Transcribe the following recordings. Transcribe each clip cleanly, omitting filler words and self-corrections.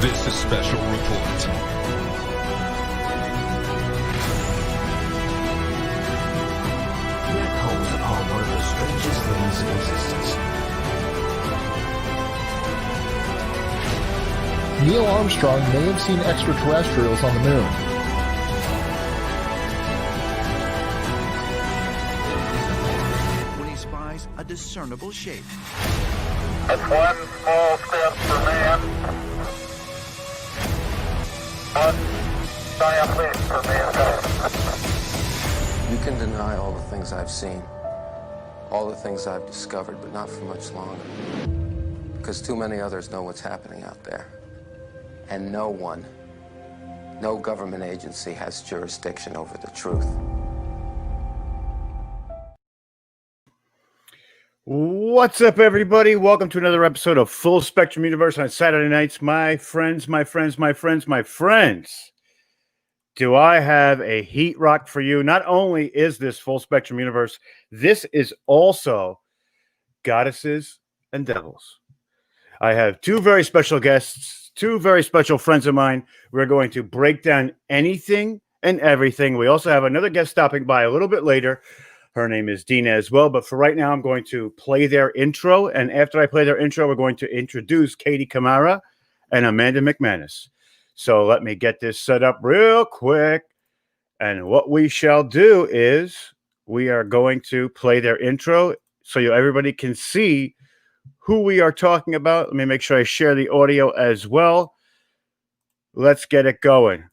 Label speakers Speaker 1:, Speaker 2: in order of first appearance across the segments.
Speaker 1: This is Special Report.
Speaker 2: Black holes are one of the strangest things in existence.
Speaker 3: Neil Armstrong may have seen extraterrestrials on the moon.
Speaker 4: When he spies a discernible shape.
Speaker 5: That's one small step for man, one giant leap for mankind.
Speaker 6: You can deny all the things I've seen, all the things I've discovered, but not for much longer. Because too many others know what's happening out there. And no one, no government agency has jurisdiction over the truth.
Speaker 7: What's up, everybody? Welcome to another episode of Full Spectrum Universe on Saturday nights. My friends. Do I have a heat rock for you? Not only is this Full Spectrum Universe, this is also Goddesses and Devils. I have two very special guests, two very special friends of mine. We're going to break down anything and everything. We also have another guest stopping by a little bit later. Her name is Dina as well. But for right now, I'm going to play their intro. And after I play their intro, we're going to introduce Katie Kamara and Amanda Mcmanus. So let me get this set up real quick. And what we shall do is we are going to play their intro so everybody can see who we are talking about. Let me make sure I share the audio as well. Let's get it going.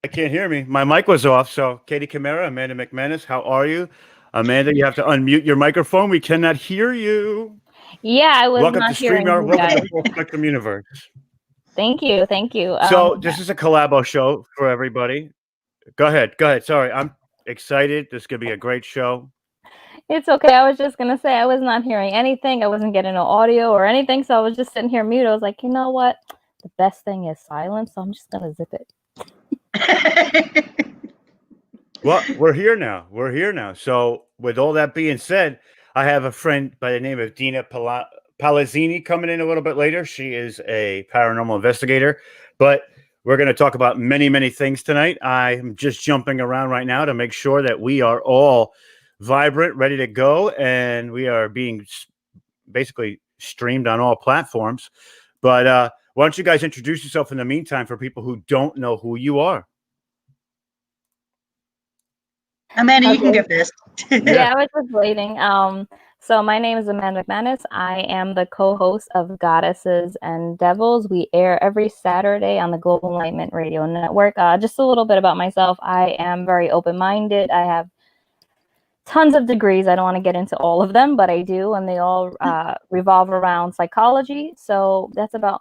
Speaker 7: I can't hear me. My mic was off. So, Katie Kamara, Amanda Mcmanus, how are you? Amanda, you have to unmute your microphone. We cannot hear you.
Speaker 8: Yeah, I was
Speaker 7: Welcome
Speaker 8: not
Speaker 7: to
Speaker 8: hearing
Speaker 7: StreamYard.
Speaker 8: you
Speaker 7: Welcome
Speaker 8: guys.
Speaker 7: to Full Spectrum Universe.
Speaker 8: Thank you.
Speaker 7: So, this is a collabo show for everybody. Go ahead. Sorry, I'm excited. This is going to be a great show.
Speaker 8: It's okay. I was just gonna say I was not hearing anything. I wasn't getting no audio or anything, so I was just sitting here mute. I was like, you know what? The best thing is silence, so I'm just gonna zip it.
Speaker 7: Well, we're here now. So, with all that being said, I have a friend by the name of Dina Palazzini coming in a little bit later. She is a paranormal investigator, but we're going to talk about many, many things tonight. I'm just jumping around right now to make sure that we are all vibrant, ready to go, and we are being basically streamed on all platforms. But why don't you guys introduce yourself in the meantime for people who don't know who you are?
Speaker 9: Amanda, you can
Speaker 8: Okay.
Speaker 9: go first.
Speaker 8: Yeah, I was just waiting. So my name is Amanda Mcmanus. I am the co-host of Goddesses and Devils. We air every Saturday on the Global Enlightenment Radio Network. Just a little bit about myself. I am very open-minded. I have tons of degrees. I don't want to get into all of them, but I do, and they all revolve around psychology. So that's about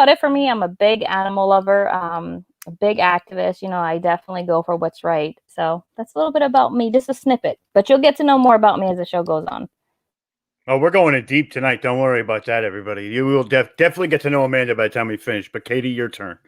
Speaker 8: it for me. I'm a big animal lover, a big activist. You know, I definitely go for what's right. So that's a little bit about me, just a snippet. But you'll get to know more about me as the show goes on.
Speaker 7: Oh, we're going in deep tonight. Don't worry about that, everybody. You will definitely get to know Amanda by the time we finish. But Katie, your turn.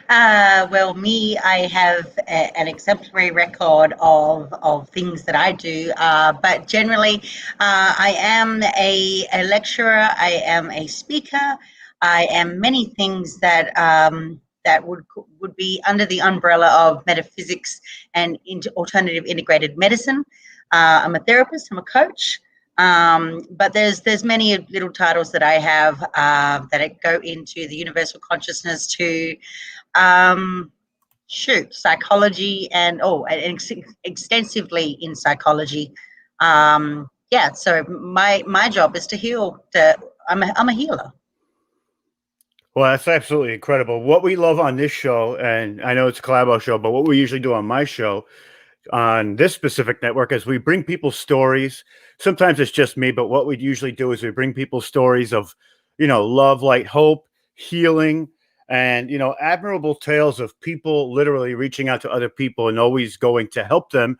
Speaker 9: Well, me, I have an exemplary record of things that I do, but generally, I am a lecturer. I am a speaker. I am many things that that would be under the umbrella of metaphysics and alternative integrated medicine. I'm a therapist. I'm a coach. But there's many little titles that I have that go into the universal consciousness to psychology and extensively in psychology. Yeah, so my job is to heal. I'm a healer.
Speaker 7: Well, that's absolutely incredible. What we love on this show, and I know it's a collabo show, but what we usually do on my show on this specific network is we bring people stories. Sometimes it's just me, but what we usually do is we bring people stories of, love, light, hope, healing, and, admirable tales of people literally reaching out to other people and always going to help them,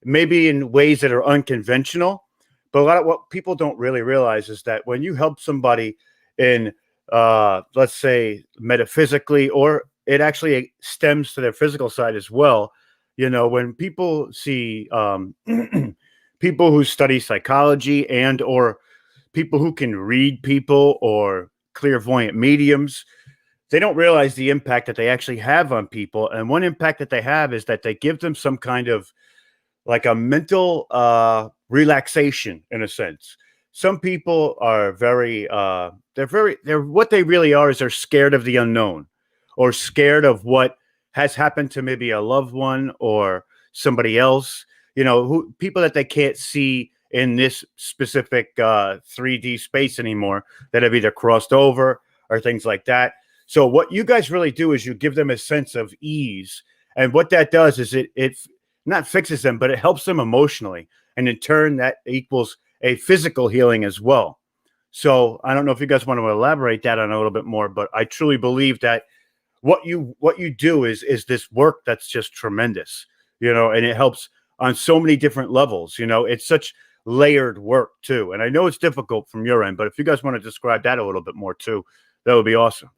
Speaker 7: maybe in ways that are unconventional. But a lot of what people don't really realize is that when you help somebody in, let's say, metaphysically, or it actually stems to their physical side as well. When people see people who study psychology and or people who can read people or clairvoyant mediums, they don't realize the impact that they actually have on people. And one impact that they have is that they give them some kind of like a mental relaxation in a sense. Some people are they're what they really are is they're scared of the unknown or scared of what has happened to maybe a loved one or somebody else, people that they can't see in this specific 3D space anymore that have either crossed over or things like that. So what you guys really do is you give them a sense of ease. And what that does is it not fixes them, but it helps them emotionally. And in turn, that equals a physical healing as well. So I don't know if you guys want to elaborate that on a little bit more, but I truly believe that what you do is this work that's just tremendous, and it helps on so many different levels. It's such layered work too. And I know it's difficult from your end, but if you guys want to describe that a little bit more too, that would be awesome.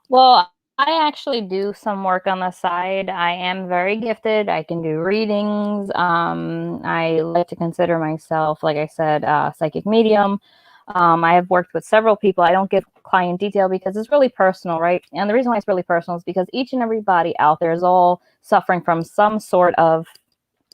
Speaker 8: Well, I actually do some work on the side. I am very gifted. I can do readings. I like to consider myself, like I said, a psychic medium. I have worked with several people. I don't give client detail because it's really personal, right? And the reason why it's really personal is because each and everybody out there is all suffering from some sort of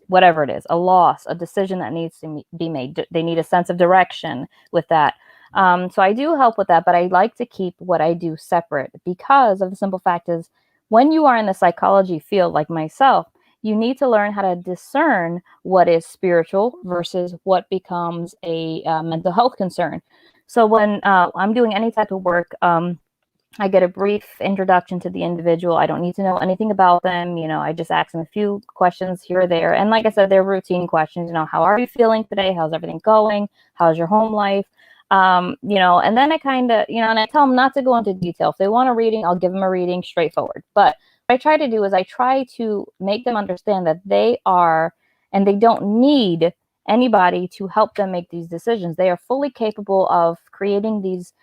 Speaker 8: whatever it is, a loss, a decision that needs to be made. They need a sense of direction with that. So I do help with that, but I like to keep what I do separate because of the simple fact is when you are in the psychology field like myself, you need to learn how to discern what is spiritual versus what becomes a mental health concern. So when I'm doing any type of work, I get a brief introduction to the individual. I don't need to know anything about them. I just ask them a few questions here or there. And like I said, they're routine questions. How are you feeling today? How's everything going? How's your home life? And then I kind of, and I tell them not to go into detail. If they want a reading, I'll give them a reading straightforward. But what I try to do is I try to make them understand that they are, and they don't need anybody to help them make these decisions. They are fully capable of creating these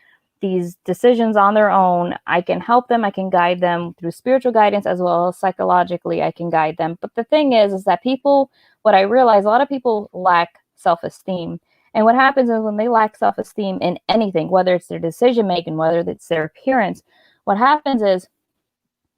Speaker 8: decisions on their own. I can help them. I can guide them through spiritual guidance as well as psychologically. I can guide them. But the thing is that what I realize, a lot of people lack self-esteem. And what happens is when they lack self-esteem in anything, whether it's their decision making, whether it's their appearance, what happens is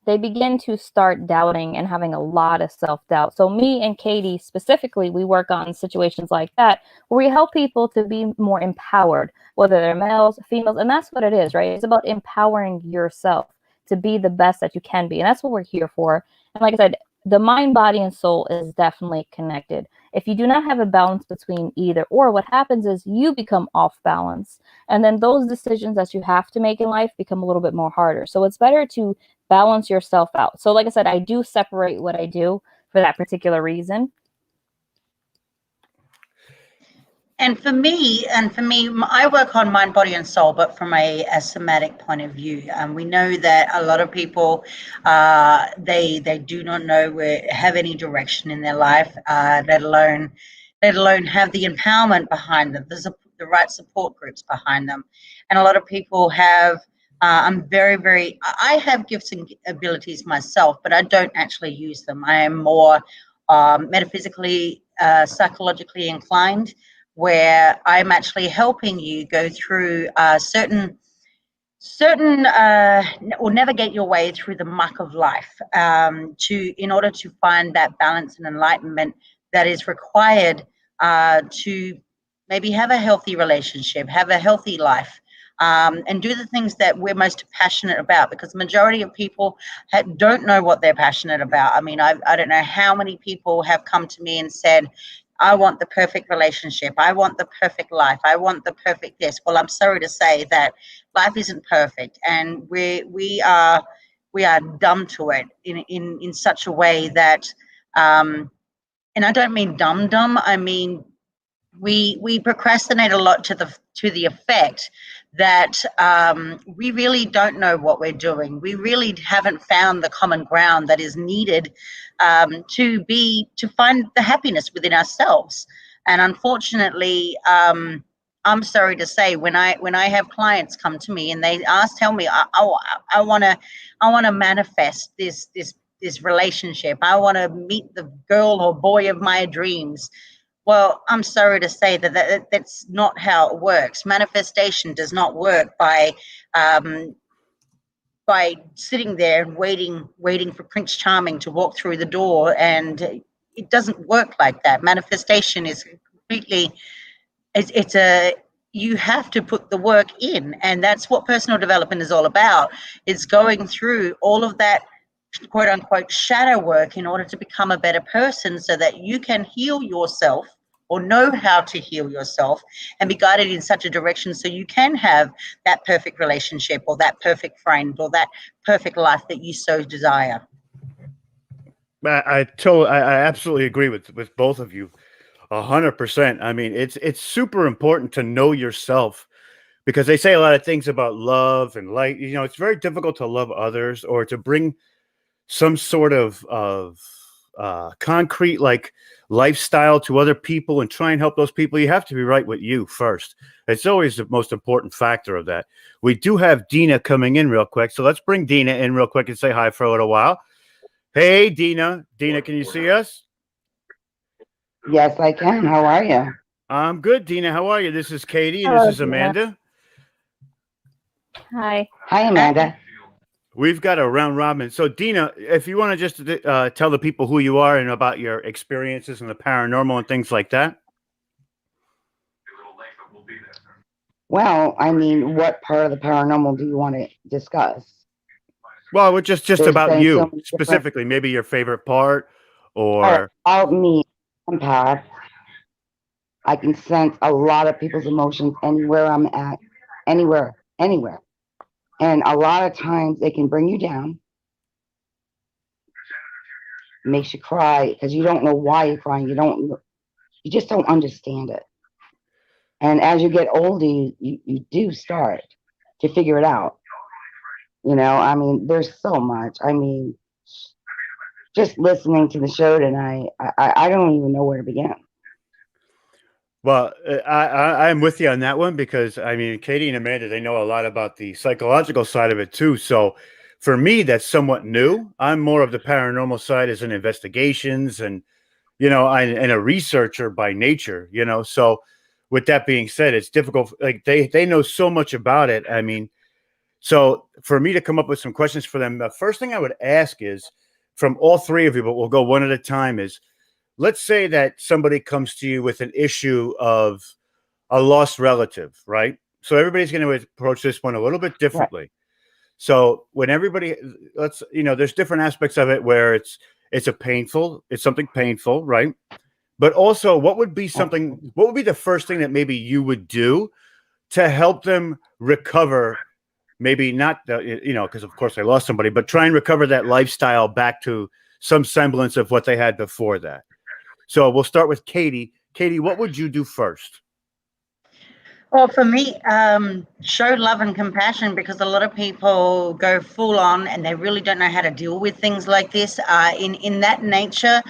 Speaker 8: they begin to start doubting and having a lot of self-doubt. So me and Katie specifically, we work on situations like that where we help people to be more empowered, whether they're males, females, and that's what it is, right? It's about empowering yourself to be the best that you can be. And that's what we're here for. And like I said, the mind, body, and soul is definitely connected. If you do not have a balance between either or, what happens is you become off balance. And then those decisions that you have to make in life become a little bit more harder. So it's better to balance yourself out. So like I said, I do separate what I do for that particular reason.
Speaker 9: And for me, I work on mind, body, and soul, but from a somatic point of view. We know that a lot of people, they do not know have any direction in their life, let alone have the empowerment behind them, the right support groups behind them. And a lot of people have. I'm very. I have gifts and abilities myself, but I don't actually use them. I am more metaphysically, psychologically inclined, where I'm actually helping you go through certain or navigate your way through the muck of life, in order to find that balance and enlightenment that is required to maybe have a healthy relationship, have a healthy life, and do the things that we're most passionate about, because the majority of people don't know what they're passionate about. I mean, I don't know how many people have come to me and said, I want the perfect relationship. I want the perfect life. I want the perfect this. Well, I'm sorry to say that life isn't perfect, and we are dumb to it in such a way that, and I don't mean dumb. I mean we procrastinate a lot to the effect that we really don't know what we're doing. We really haven't found the common ground that is needed to find the happiness within ourselves. And unfortunately, I'm sorry to say, when I have clients come to me and they tell me, I want to manifest this relationship. I want to meet the girl or boy of my dreams. Well, I'm sorry to say that's not how it works. Manifestation does not work by sitting there and waiting for Prince Charming to walk through the door, and it doesn't work like that. Manifestation is completely, you have to put the work in, and that's what personal development is all about. It's going through all of that quote unquote shadow work in order to become a better person, so that you can heal yourself or know how to heal yourself and be guided in such a direction so you can have that perfect relationship or that perfect friend or that perfect life that you so desire.
Speaker 7: I absolutely agree with both of you 100%. I mean, it's super important to know yourself, because they say a lot of things about love and light. You know, it's very difficult to love others or to bring some sort of concrete like lifestyle to other people and try and help those people. You have to be right with you first. It's always the most important factor of that. We do have Dina coming in real quick, so let's bring Dina in real quick and say hi for a little while. Hey, Dina, can you see us?
Speaker 10: Yes, I can. How are you?
Speaker 7: I'm good, Dina. How are you? This is Katie and
Speaker 8: Hello,
Speaker 7: this is
Speaker 8: Dina.
Speaker 7: Amanda.
Speaker 8: Hi.
Speaker 10: Hi, Amanda.
Speaker 7: We've got a round robin. So, Dina, if you want to just tell the people who you are and about your experiences in the paranormal and things like that.
Speaker 10: Well, I mean, what part of the paranormal do you want to discuss?
Speaker 7: Well, we're just
Speaker 10: There's
Speaker 7: about
Speaker 10: been
Speaker 7: you
Speaker 10: so many
Speaker 7: specifically, maybe your favorite part
Speaker 10: different.
Speaker 7: or.
Speaker 10: About me, empath. I can sense a lot of people's emotions anywhere I'm at, anywhere. And a lot of times they can bring you down, makes you cry because you don't know why you're crying. You just don't understand it. And as you get older, you do start to figure it out. You know, I mean, there's so much. I mean, just listening to the show tonight, I don't even know where to begin.
Speaker 7: Well, I'm with you on that one, because I mean, Katie and Amanda, they know a lot about the psychological side of it too. So for me, that's somewhat new. I'm more of the paranormal side, as in investigations and, you know, and a researcher by nature, you know. So with that being said, it's difficult. Like they know so much about it. I mean, so for me to come up with some questions for them, the first thing I would ask is, from all three of you, but we'll go one at a time, is, let's say that somebody comes to you with an issue of a lost relative, right? So everybody's going to approach this one a little bit differently. Right. So when everybody, there's different aspects of it where it's It's something painful, right? But also, what would be the first thing that maybe you would do to help them recover? Maybe not, because of course they lost somebody, but try and recover that lifestyle back to some semblance of what they had before that. So we'll start with Katie. Katie, what would you do first?
Speaker 9: Well, for me, show love and compassion, because a lot of people go full on and they really don't know how to deal with things like this. In that nature,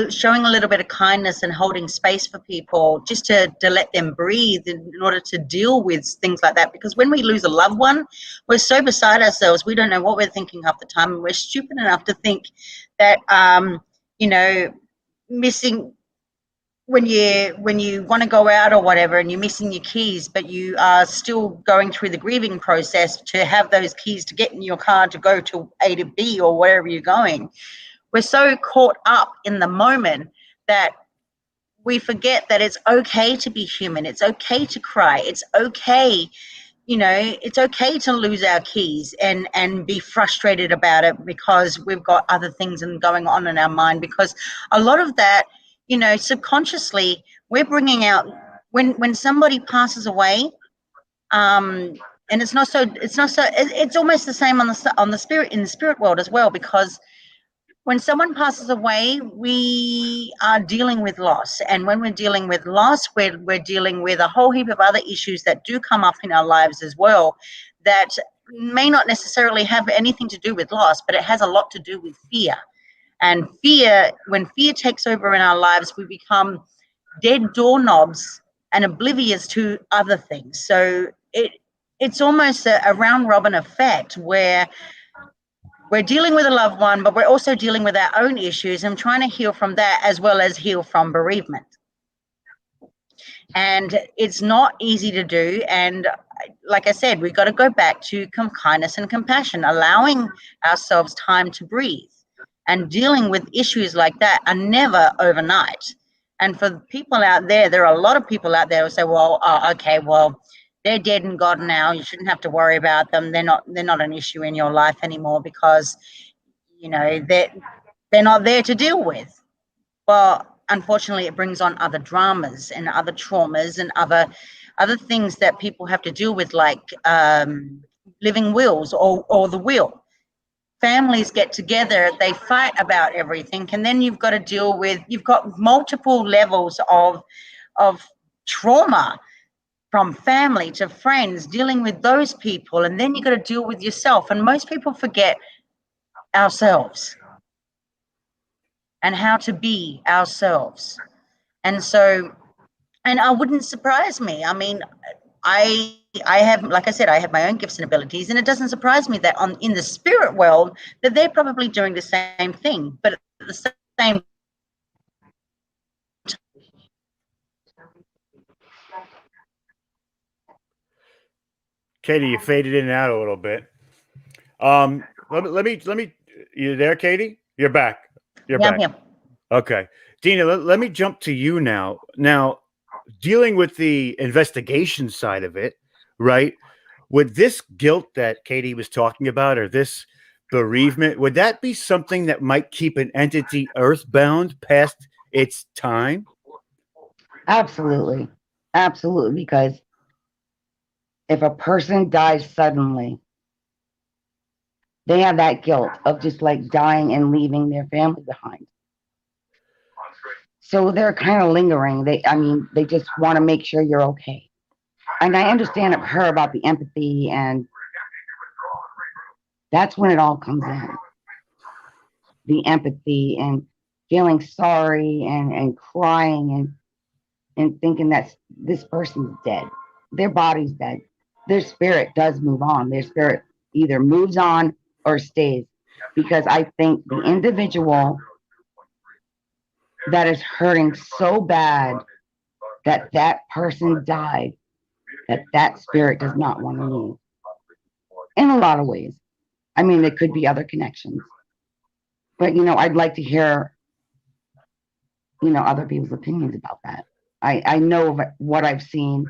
Speaker 9: showing a little bit of kindness and holding space for people just to let them breathe in order to deal with things like that. Because when we lose a loved one, we're so beside ourselves, we don't know what we're thinking half the time. And we're stupid enough to think that, missing when you want to go out or whatever and you're missing your keys, but you are still going through the grieving process to have those keys to get in your car to go to A to B or wherever you're going. We're so caught up in the moment that we forget that it's okay to be human. It's okay to cry. It's okay, it's okay to lose our keys and be frustrated about it because we've got other things going on in our mind. Because a lot of that, subconsciously we're bringing out when somebody passes away, and it's almost the same on the spirit, in the spirit world as well, because when someone passes away, we are dealing with loss. And when we're dealing with loss, we're dealing with a whole heap of other issues that do come up in our lives as well, that may not necessarily have anything to do with loss, but it has a lot to do with fear. And fear, when fear takes over in our lives, we become dead doorknobs and oblivious to other things. So it's almost a round robin effect where we're dealing with a loved one, but we're also dealing with our own issues and trying to heal from that as well as heal from bereavement. And it's not easy to do. And like I said, we've got to go back to kindness and compassion, allowing ourselves time to breathe. And dealing with issues like that are never overnight. And for people out there are a lot of people out there who say, well, okay, well, they're dead and gone now. You shouldn't have to worry about them. They're not an issue in your life anymore because, they're not there to deal with. Well, unfortunately, it brings on other dramas and other traumas and other things that people have to deal with, like living wills or the will. Families get together, they fight about everything, and then you've got multiple levels of trauma, from family to friends, dealing with those people, and then you've got to deal with yourself. And most people forget ourselves and how to be ourselves. And so, and it wouldn't surprise me. I mean, I have, like I said, I have my own gifts and abilities, and it doesn't surprise me that in the spirit world that they're probably doing the same thing. But at the same
Speaker 7: Katie, you faded in and out a little bit. Let me. You there, Katie? You're back. You're back.
Speaker 9: Yeah.
Speaker 7: Okay, Dina. Let me jump to you now. Now, dealing with the investigation side of it, right? Would this guilt that Katie was talking about, or this bereavement, would that be something that might keep an entity earthbound past its time?
Speaker 10: Absolutely. Absolutely. Because if a person dies suddenly, they have that guilt of just like dying and leaving their family behind. So they're kind of lingering. They just want to make sure you're okay. And I understand her about the empathy, and that's when it all comes in. The empathy and feeling sorry and crying and thinking that this person's dead. Their body's dead. Their spirit does move on. Their spirit either moves on or stays. Because I think the individual that is hurting so bad that person died, that spirit does not want to leave. In a lot of ways. I mean, there could be other connections. But, I'd like to hear, other people's opinions about that. I know what I've seen.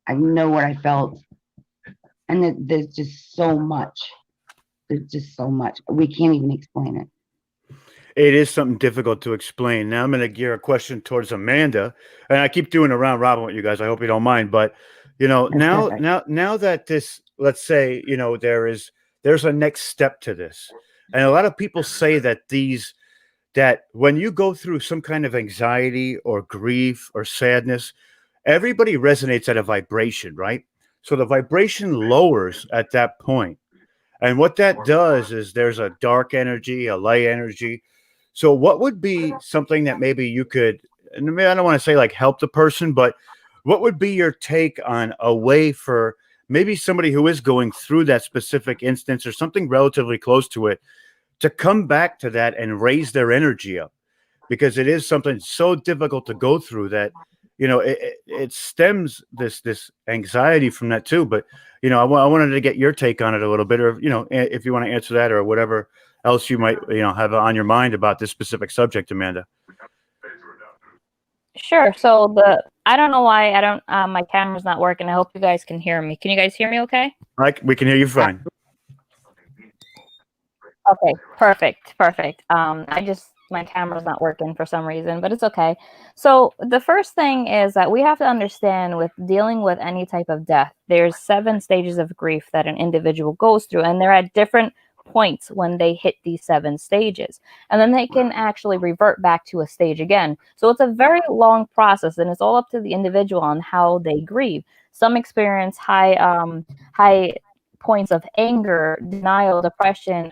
Speaker 10: I know what I felt. And there's just so much There's just so much. We can't even explain it.
Speaker 7: It is something difficult to explain. Now I'm going to gear a question towards Amanda, and I keep doing a round robin with you guys. I hope you don't mind, but
Speaker 10: That's
Speaker 7: now,
Speaker 10: perfect.
Speaker 7: now that this, let's say, there's a next step to this, and a lot of people say that when you go through some kind of anxiety or grief or sadness, everybody resonates at a vibration, right? So the vibration lowers at that point. And what that does is there's a dark energy, a light energy. So what would be something that maybe you could, and maybe I don't want to say like help the person, but what would be your take on a way for maybe somebody who is going through that specific instance or something relatively close to it to come back to that and raise their energy up? Because it is something so difficult to go through that it stems this anxiety from that too. But I wanted to get your take on it a little bit, or if you want to answer that or whatever else you might have on your mind about this specific subject, Amanda.
Speaker 8: Sure. So I don't know why I don't my camera's not working. I hope you guys can hear me. Can you guys hear me okay?
Speaker 7: We can hear you fine.
Speaker 8: Okay, perfect. My camera's not working for some reason, but it's okay. So the first thing is that we have to understand with dealing with any type of death, there's 7 stages of grief that an individual goes through, and they're at different points when they hit these 7 stages. And then they can actually revert back to a stage again. So it's a very long process, and it's all up to the individual on how they grieve. Some experience high points of anger, denial, depression,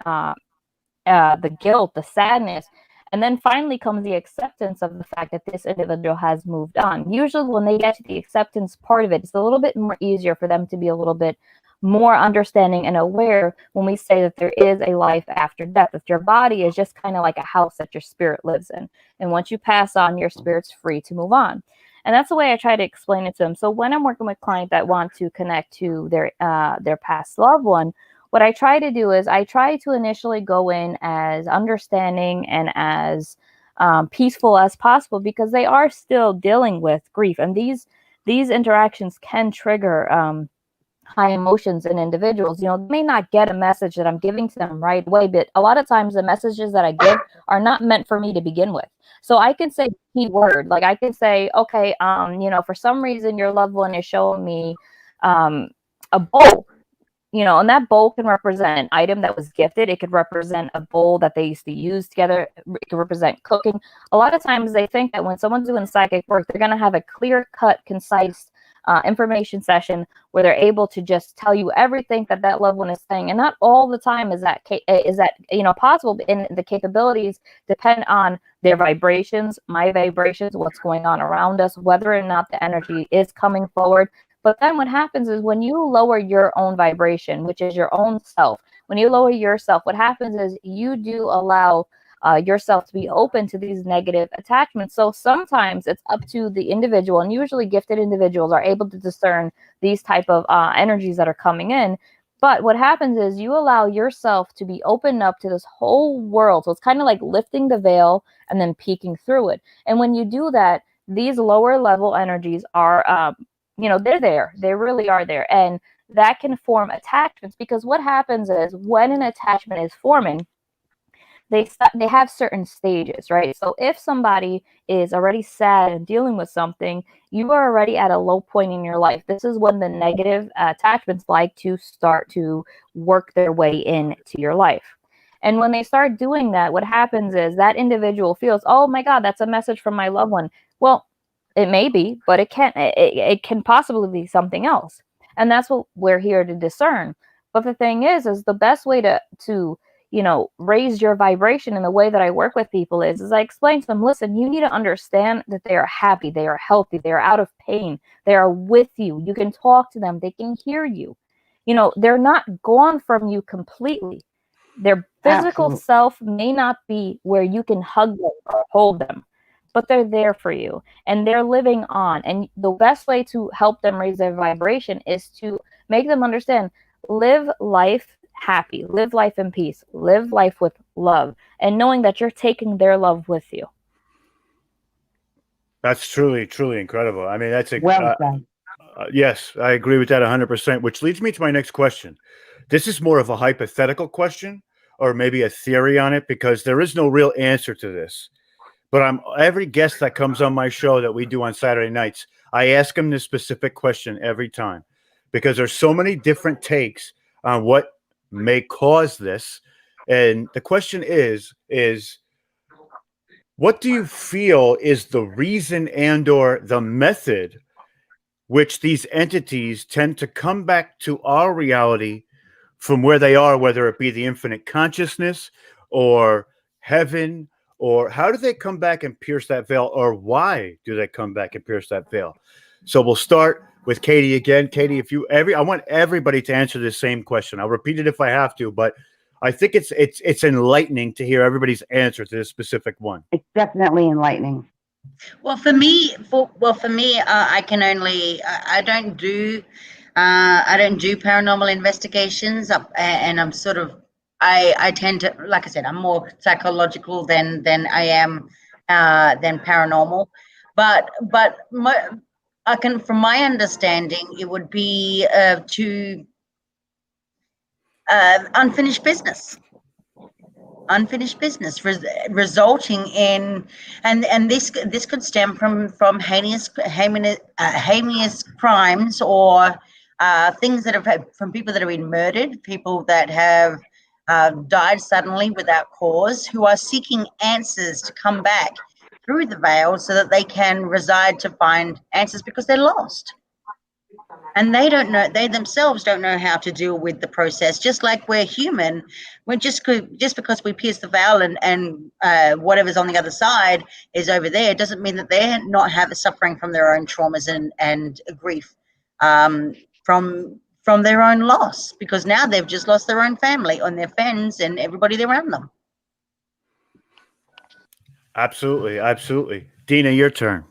Speaker 8: the guilt, the sadness, and then finally comes the acceptance of the fact that this individual has moved on. Usually when they get to the acceptance part of it, it's a little bit more easier for them to be a little bit more understanding and aware when we say that there is a life after death, that your body is just kind of like a house that your spirit lives in. And once you pass on, your spirit's free to move on. And that's the way I try to explain it to them. So when I'm working with clients that want to connect to their past loved one, what I try to do is I try to initially go in as understanding and as peaceful as possible, because they are still dealing with grief, and these interactions can trigger high emotions in individuals. They may not get a message that I'm giving to them right away, but a lot of times the messages that I give are not meant for me to begin with. So I can say key word, like I can say, okay, for some reason your loved one is showing me a bowl. And that bowl can represent an item that was gifted. It could represent a bowl that they used to use together. It could represent cooking. A lot of times they think that when someone's doing psychic work, they're going to have a clear-cut, concise information session where they're able to just tell you everything that loved one is saying. And not all the time is that possible. And the capabilities depend on their vibrations, my vibrations, what's going on around us, whether or not the energy is coming forward. But then what happens is when you lower your own vibration, which is your own self, when you lower yourself, what happens is you do allow yourself to be open to these negative attachments. So sometimes it's up to the individual, and usually gifted individuals are able to discern these type of energies that are coming in. But what happens is you allow yourself to be opened up to this whole world. So it's kind of like lifting the veil and then peeking through it. And when you do that, these lower level energies are they're there. They really are there. And that can form attachments, because what happens is when an attachment is forming, they have certain stages, right? So if somebody is already sad and dealing with something, you are already at a low point in your life. This is when the negative attachments like to start to work their way into your life. And when they start doing that, what happens is that individual feels, oh my God, that's a message from my loved one. Well, it may be, but it can possibly be something else. And that's what we're here to discern. But the thing is the best way to raise your vibration in the way that I work with people is I explain to them, listen, you need to understand that they are happy, they are healthy, they are out of pain, they are with you. You can talk to them, they can hear you. They're not gone from you completely. Their physical
Speaker 10: Absolutely.
Speaker 8: self may not be where you can hug them or hold them, but they're there for you and they're living on. And the best way to help them raise their vibration is to make them understand, live life happy, live life in peace, live life with love, and knowing that you're taking their love with you.
Speaker 7: That's truly, truly incredible. I mean, that's
Speaker 10: Well said.
Speaker 7: yes, I agree with that 100%, which leads me to my next question. This is more of a hypothetical question or maybe a theory on it because there is no real answer to this. But every guest that comes on my show that we do on Saturday nights, I ask them this specific question every time because there's so many different takes on what may cause this. And the question is what do you feel is the reason and or the method which these entities tend to come back to our reality from where they are, whether it be the infinite consciousness or heaven, or how do they come back and pierce that veil, or why do they come back and pierce that veil? So we'll start with Katie again. Katie, I want everybody to answer the same question. I'll repeat it if I have to, but I think it's enlightening to hear everybody's answer to this specific one.
Speaker 10: It's definitely enlightening.
Speaker 9: Well, for me, I can only I don't do paranormal investigations, and I'm sort of I tend to, like I said, I'm more psychological than I am than paranormal, but I can, from my understanding, it would be to unfinished business resulting in, and this could stem from heinous crimes, or things that have from people that have been murdered, people that have died suddenly without cause, who are seeking answers to come back through the veil so that they can reside to find answers because they're lost. And they themselves don't know how to deal with the process. Just like we're human, we're just because we pierce the veil and whatever's on the other side is over there, doesn't mean that they're not suffering from their own traumas and grief from their own loss, because now they've just lost their own family and their friends and everybody around them.
Speaker 7: Absolutely. Dina, your turn.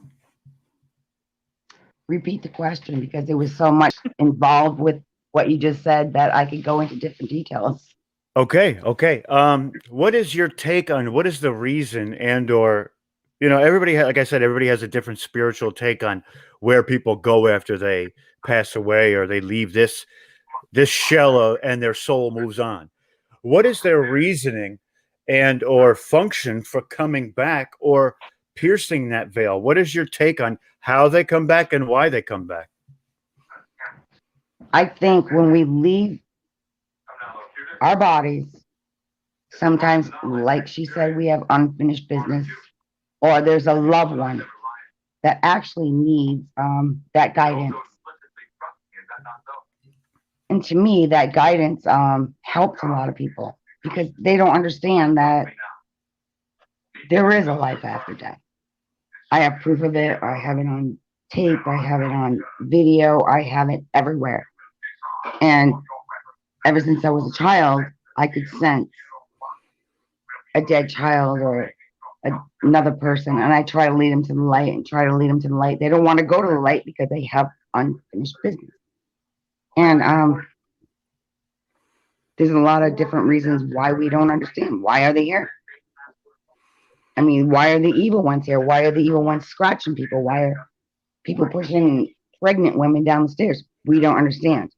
Speaker 10: Repeat the question, because there was so much involved with what you just said that I could go into different details.
Speaker 7: Okay. What is your take on what is the reason and or, everybody, like I said, everybody has a different spiritual take on where people go after they pass away or they leave this shell and their soul moves on. What is their reasoning and or function for coming back or piercing that veil? What is your take on how they come back and why they come back?
Speaker 10: I think when we leave our bodies, sometimes, like she said, we have unfinished business, or there's a loved one that actually needs that guidance. And to me, that guidance helps a lot of people, because they don't understand that there is a life after death. I have proof of it. I have it on tape. I have it on video. I have it everywhere. And ever since I was a child, I could sense a dead child or another person, and I try to lead them to the light They don't want to go to the light because they have unfinished business. And there's a lot of different reasons why we don't understand. Why are they here? I mean, why are the evil ones here? Why are the evil ones scratching people? Why are people pushing pregnant women down the stairs? We don't understand.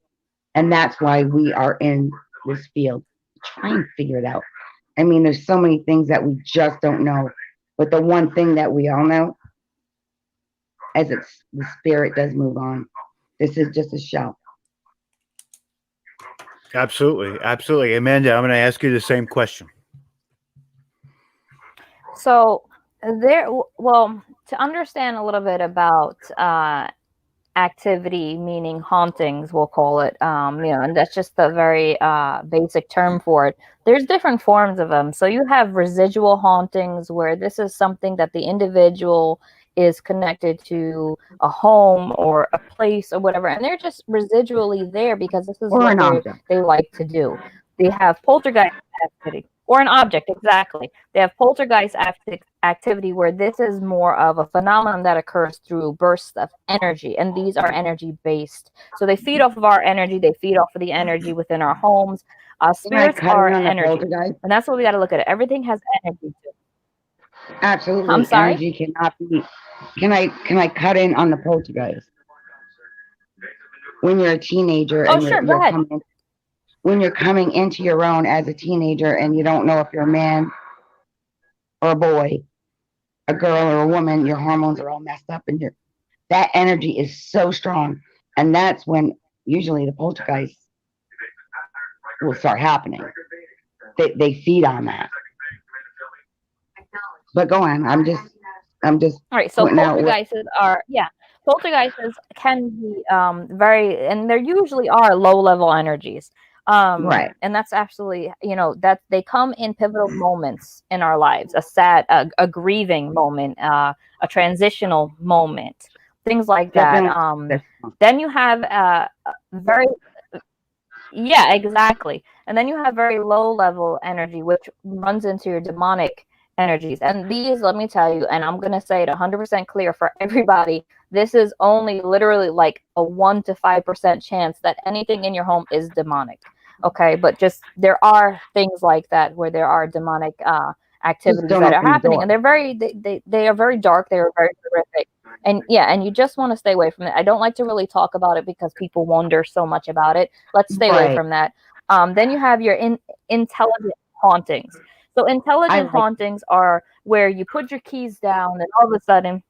Speaker 10: And that's why we are in this field. Try and figure it out. I mean, there's so many things that we just don't know. But the one thing that we all know is the spirit does move on. This is just a shell.
Speaker 7: Absolutely. Amanda, I'm going to ask you the same question.
Speaker 8: So to understand a little bit about activity, meaning hauntings, we'll call it, and that's just the very basic term for it. There's different forms of them. So you have residual hauntings, where this is something that the individual is connected to a home or a place or whatever, and they're just residually there because this is what they like to do. They have poltergeist activity. Or an object, exactly. They have poltergeist activity, where this is more of a phenomenon that occurs through bursts of energy, and these are energy-based. So they feed off of our energy. They feed off of the energy within our homes. Spirits are energy, and that's what we got to look at. Everything has energy too.
Speaker 10: Absolutely.
Speaker 8: I'm sorry?
Speaker 10: Energy cannot be. Can I cut in on the poltergeist? When you're a teenager and
Speaker 8: go ahead.
Speaker 10: when you're coming into your own as a teenager and you don't know if you're a man or a boy, a girl or a woman, your hormones are all messed up, and that energy is so strong, and that's when usually the poltergeists will start happening. They feed on that. But go on. I'm just
Speaker 8: All right, so
Speaker 10: pointing out what.
Speaker 8: poltergeists can be very, and there usually are low level energies.
Speaker 10: Right.
Speaker 8: And that's absolutely, that they come in pivotal moments in our lives, a sad, a grieving moment, a transitional moment, things like that. Then you have very, yeah, exactly. And then you have very low level energy, which runs into your demonic energies. And these, let me tell you, and I'm going to say it 100% clear for everybody, this is only literally like a 1 to 5% chance that anything in your home is demonic. Okay, but just there are things like that where there are demonic activities that are happening, and they are very dark. They are very horrific, and you just want to stay away from it. I don't like to really talk about it because people wonder so much about it. Let's stay away from that. Then you have your intelligent hauntings. So intelligent hauntings are where you put your keys down, and all of a sudden,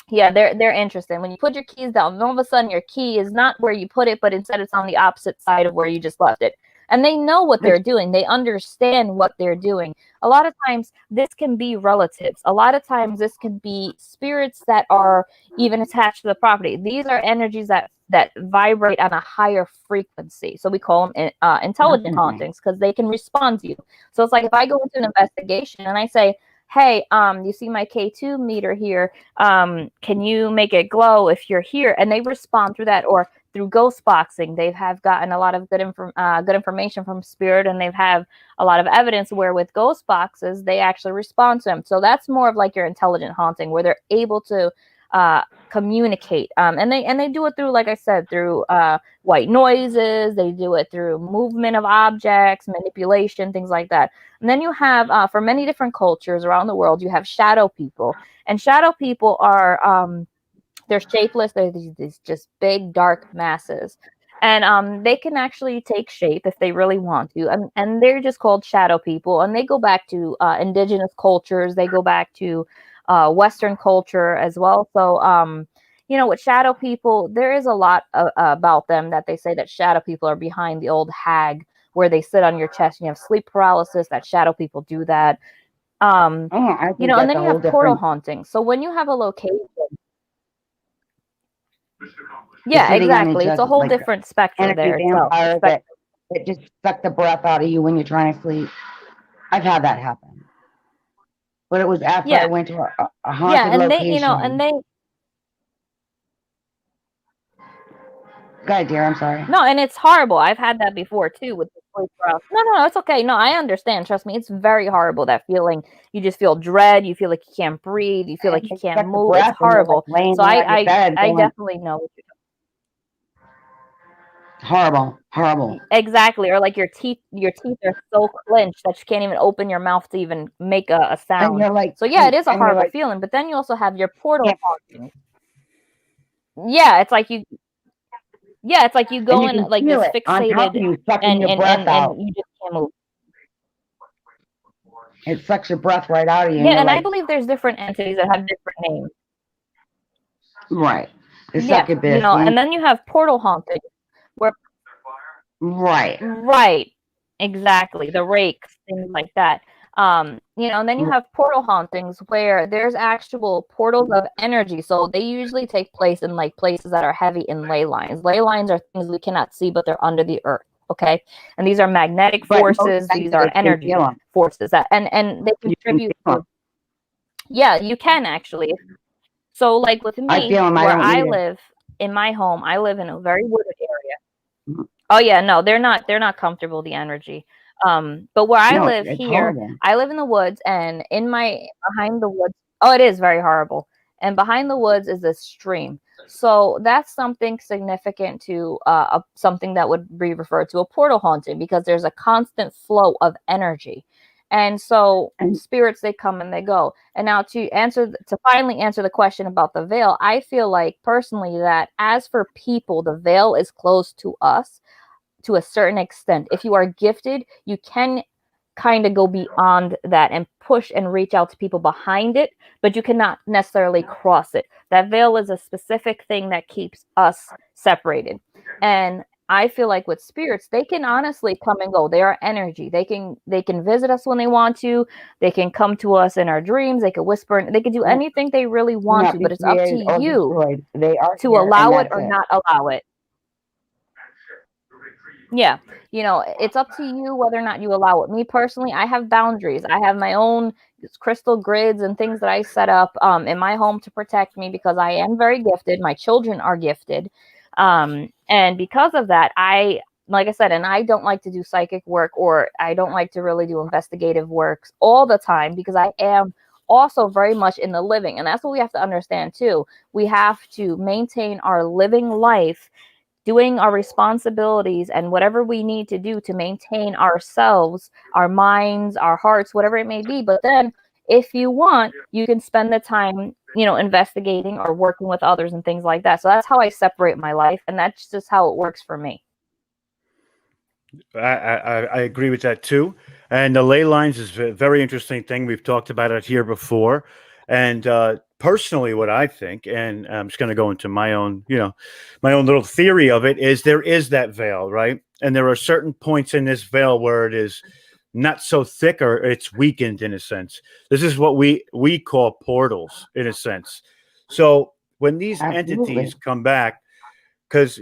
Speaker 8: yeah, they're interesting. When you put your keys down, and all of a sudden your key is not where you put it, but instead it's on the opposite side of where you just left it. And they know what they're doing. They understand what they're doing. A lot of times this can be relatives. A lot of times this can be spirits that are even attached to the property. These are energies that vibrate on a higher frequency. So we call them intelligent hauntings because they can respond to you. So it's like if I go into an investigation and I say, hey, you see my K2 meter here. Can you make it glow if you're here? And they respond through that, or through ghost boxing. They have gotten a lot of good information from spirit, and they've have a lot of evidence where with ghost boxes, they actually respond to them. So that's more of like your intelligent haunting, where they're able to communicate. And they do it through, like I said, through white noises. They do it through movement of objects, manipulation, things like that. And then you have, for many different cultures around the world, you have shadow people. And shadow people are, they're shapeless. They're these just big, dark masses. And they can actually take shape if they really want to. And they're just called shadow people. And they go back to indigenous cultures. They go back to Western culture as well. So, with shadow people, there is a lot about them that they say that shadow people are behind the old hag, where they sit on your chest and you have sleep paralysis. That shadow people do that. And then you have portal haunting. So when you have a location, yeah, exactly. It's a whole different spectrum there itself.
Speaker 10: That just suck the breath out of you when you're trying to sleep. I've had that happen, but it was after I went to a haunted location. God, dear, I'm sorry.
Speaker 8: No, and it's horrible. I've had that before too with the sleep paralysis. No, it's okay. No, I understand. Trust me, it's very horrible. That feeling, you just feel dread. You feel like you can't breathe. You feel like you can't move. It's horrible. So I definitely know what you're talking.
Speaker 10: Horrible.
Speaker 8: Exactly, or like your teeth are so clenched that you can't even open your mouth to even make a sound. So yeah, it is a horrible feeling. But then you also have your portal haunting. Yeah, it's like you go in like this fixated, and you just can't move.
Speaker 10: It sucks your breath right out of you.
Speaker 8: Yeah, and I believe there's different entities that have different names.
Speaker 10: Right.
Speaker 8: And then you have portal haunting, where right, exactly, the rakes, things like that. And then you have portal hauntings where there's actual portals of energy. So they usually take place in like places that are heavy in ley lines. Ley lines are things we cannot see, but they're under the earth. Okay, and these are magnetic forces. These are energy forces that, and they contribute to. Yeah, you can actually. So, like with me, where I live in my home, I live in a very wooded area. Oh yeah, no, they're not comfortable, the energy. But where I live here, horrible. I live in the woods, and behind the woods, oh, it is very horrible. And behind the woods is this stream. So that's something significant to something that would be referred to a portal haunting, because there's a constant flow of energy. And so spirits, they come and they go. And now to finally answer the question about the veil, I feel like personally that as for people, the veil is closed to us. to a certain extent. If you are gifted, you can kind of go beyond that and push and reach out to people behind it, but you cannot necessarily cross it. That veil is a specific thing that keeps us separated. And I feel like with spirits, they can honestly come and go. They are energy. They can visit us when they want to. They can come to us in our dreams. They can whisper. They can do anything they really want to. But it's up to you to allow it or not allow it. Yeah, it's up to you whether or not you allow it. Me personally, I have boundaries. I have my own crystal grids and things that I set up in my home to protect me because I am very gifted. My children are gifted. And because of that, like I said, and I don't like to do psychic work, or I don't like to really do investigative works all the time because I am also very much in the living. And that's what we have to understand too. We have to maintain our living life, doing our responsibilities and whatever we need to do to maintain ourselves, our minds, our hearts, whatever it may be. But then if you want, you can spend the time, investigating or working with others and things like that. So that's how I separate my life. And that's just how it works for me.
Speaker 7: I agree with that too. And the ley lines is a very interesting thing. We've talked about it here before. And personally, what I think, and I'm just going to go into my own little theory of it, is there is that veil, right? And there are certain points in this veil where it is not so thick or it's weakened in a sense. This is what we call portals in a sense. So when these entities come back, because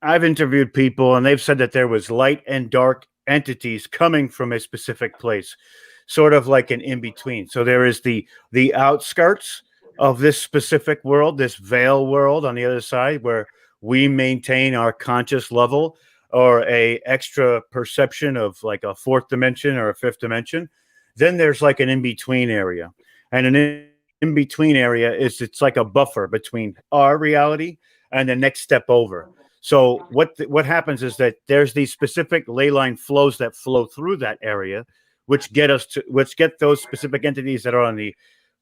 Speaker 7: I've interviewed people and they've said that there was light and dark entities coming from a specific place, sort of like an in-between. So there is the outskirts of this specific world, this veil world on the other side, where we maintain our conscious level or a extra perception of like a fourth dimension or a fifth dimension. Then there's like an in-between area. And an in-between area it's like a buffer between our reality and the next step over. So what happens is that there's these specific ley line flows that flow through that area, which get those specific entities that are on the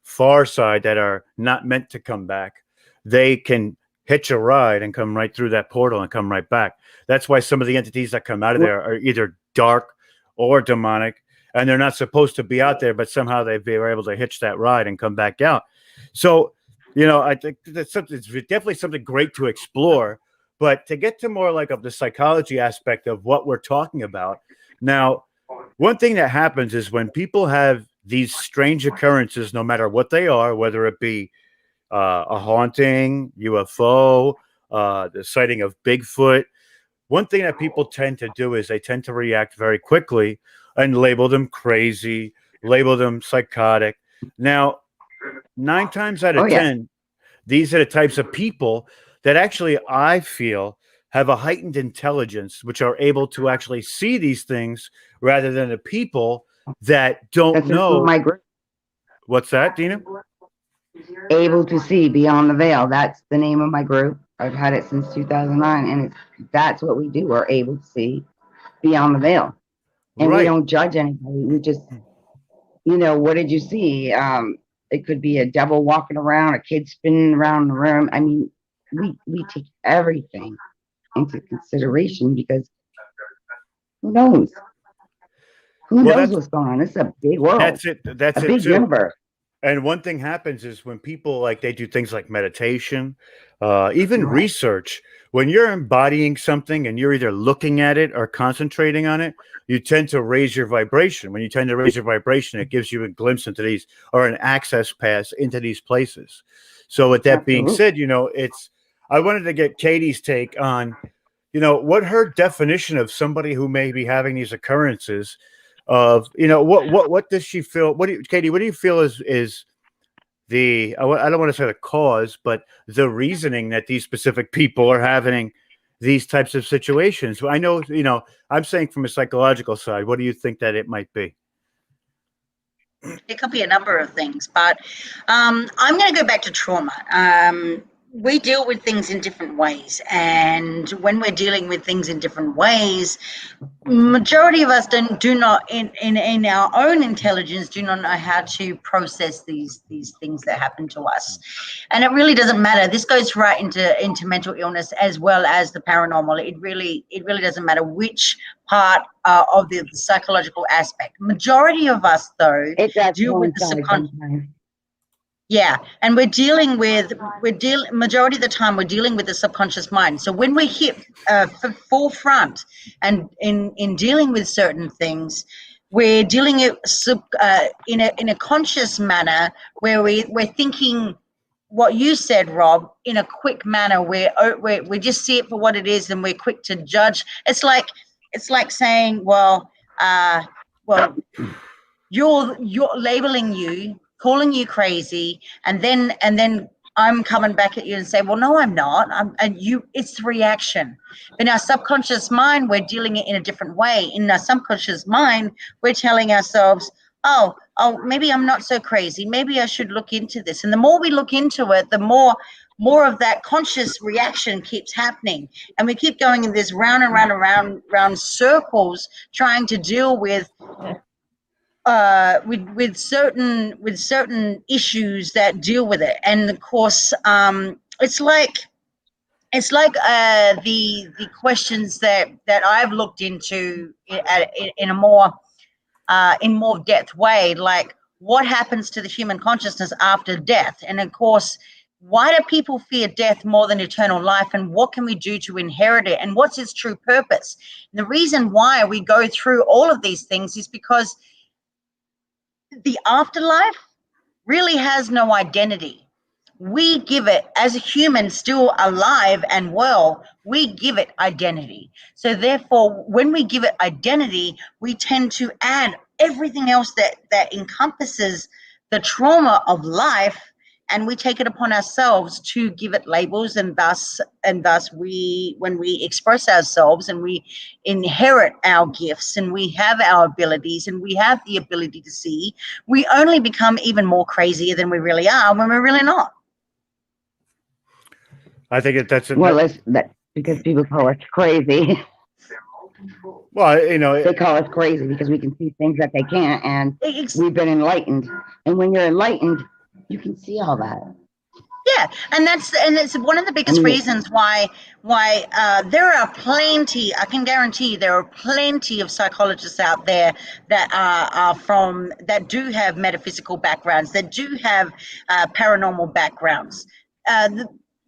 Speaker 7: far side that are not meant to come back. They can hitch a ride and come right through that portal and come right back. That's why some of the entities that come out of there are either dark or demonic, and they're not supposed to be out there, but somehow they were able to hitch that ride and come back out. So, I think it's definitely something great to explore, but to get to more like of the psychology aspect of what we're talking about. Now, one thing that happens is when people have these strange occurrences, no matter what they are, whether it be a haunting, UFO, the sighting of Bigfoot, one thing that people tend to do is they tend to react very quickly and label them crazy, label them psychotic. Now, 9 times out of 10, these are the types of people that actually, I feel, have a heightened intelligence, which are able to actually see these things rather than the people that don't know.
Speaker 10: My group.
Speaker 7: What's that, Dina?
Speaker 10: Able to see beyond the veil. That's the name of my group. I've had it since 2009, and that's what we do. We're able to see beyond the veil, and we don't judge anybody. We just, what did you see? It could be a devil walking around, a kid spinning around the room. I mean, we take everything into consideration because who knows? Who knows what's going on? It's a big world.
Speaker 7: That's it. That's
Speaker 10: a
Speaker 7: it
Speaker 10: big
Speaker 7: too.
Speaker 10: universe.
Speaker 7: And one thing happens is when people they do things like meditation, even research, when you're embodying something and you're either looking at it or concentrating on it, you tend to raise your vibration. When you tend to raise your vibration, it gives you a glimpse into these or an access pass into these places. So with that being said, I wanted to get Katie's take on, what her definition of somebody who may be having these occurrences of, what does she feel? Katie, what do you feel is the, I don't want to say the cause, but the reasoning that these specific people are having these types of situations? I know, I'm saying from a psychological side, what do you think that it might be?
Speaker 9: It could be a number of things, but I'm going to go back to trauma. we deal with things in different ways, and when we're dealing with things in different ways, majority of us do not in our own intelligence do not know how to process these things that happen to us. And it really doesn't matter. This goes right into mental illness as well as the paranormal. It really doesn't matter which part of the psychological aspect. Majority of us though
Speaker 10: It does
Speaker 9: deal with the
Speaker 10: coincide
Speaker 9: subconscious.
Speaker 10: sometimes.
Speaker 9: Yeah, and majority of the time we're dealing with the subconscious mind. So when we hit forefront and in dealing with certain things, we're dealing it in a conscious manner where we're thinking what you said, Rob, in a quick manner where we just see it for what it is and we're quick to judge. It's like saying, well, you're labeling you, calling you crazy, and then I'm coming back at you and say, well, no, I'm not. And it's the reaction. In our subconscious mind, we're dealing it in a different way. In our subconscious mind, we're telling ourselves, oh, maybe I'm not so crazy. Maybe I should look into this. And the more we look into it, the more of that conscious reaction keeps happening. And we keep going in this round and round and round circles, trying to deal with certain issues that deal with it. And of course, it's like the questions that I've looked into in a more in more depth way, like what happens to the human consciousness after death. And of course, why do people fear death more than eternal life, and what can we do to inherit it, and what's its true purpose? And the reason why we go through all of these things is because the afterlife really has no identity. We give it, as a human still alive and well, we give it identity. So therefore, when we give it identity, we tend to add everything else that encompasses the trauma of life, and we take it upon ourselves to give it labels, and thus when we express ourselves and we inherit our gifts and we have our abilities and we have the ability to see, we only become even more crazier than we really are when we're really not.
Speaker 7: I think that's
Speaker 10: because people call us crazy.
Speaker 7: Well,
Speaker 10: they call us crazy because we can see things that they can't, and we've been enlightened. And when you're enlightened, you can see all that.
Speaker 9: Yeah, and it's one of the biggest reasons why there are plenty. I can guarantee you, there are plenty of psychologists out there that that do have metaphysical backgrounds, that do have paranormal backgrounds.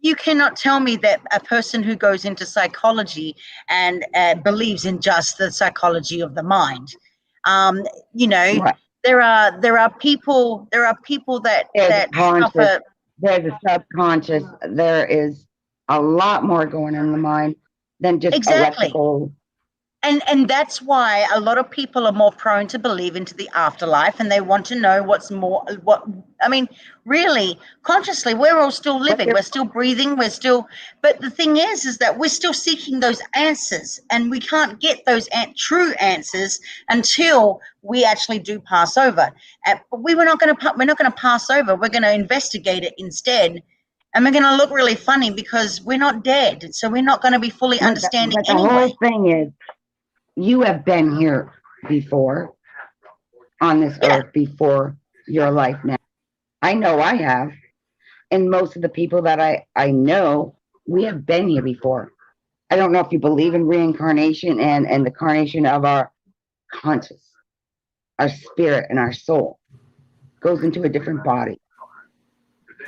Speaker 9: You cannot tell me that a person who goes into psychology and believes in just the psychology of the mind. Right. There are people that suffer.
Speaker 10: There's a subconscious. There is a lot more going on in the mind than just electrical.
Speaker 9: And that's why a lot of people are more prone to believe into the afterlife, and they want to know really, consciously, we're all still living, we're still breathing, but the thing is that we're still seeking those answers, and we can't get those true answers until we actually do pass over. But we're not going to pass over. We're going to investigate it instead. And we're going to look really funny because we're not dead, so we're not going to be fully understanding anyway.
Speaker 10: The whole thing is, you have been here before on this earth before your life now. I know I have. And most of the people that I know, we have been here before. I don't know if you believe in reincarnation and the carnation of our conscious, our spirit and our soul goes into a different body.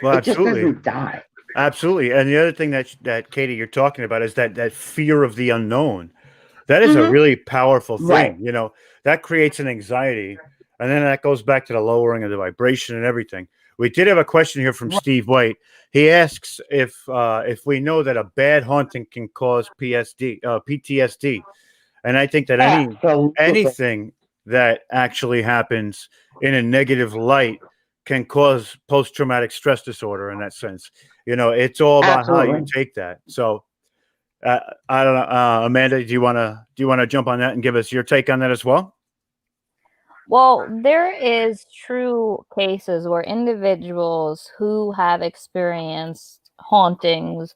Speaker 7: Well,
Speaker 10: it just doesn't die.
Speaker 7: Absolutely. And the other thing that Katie, you're talking about is that fear of the unknown. That is a really powerful thing,
Speaker 10: right.
Speaker 7: That creates an anxiety, and then that goes back to the lowering of the vibration and everything. We did have a question here from Steve White. He asks if we know that a bad haunting can cause PTSD, and I think that anything that actually happens in a negative light can cause post-traumatic stress disorder in that sense. It's all about how you take that. So. I don't know, Amanda. Do you want to jump on that and give us your take on that as well?
Speaker 8: Well, there is true cases where individuals who have experienced hauntings,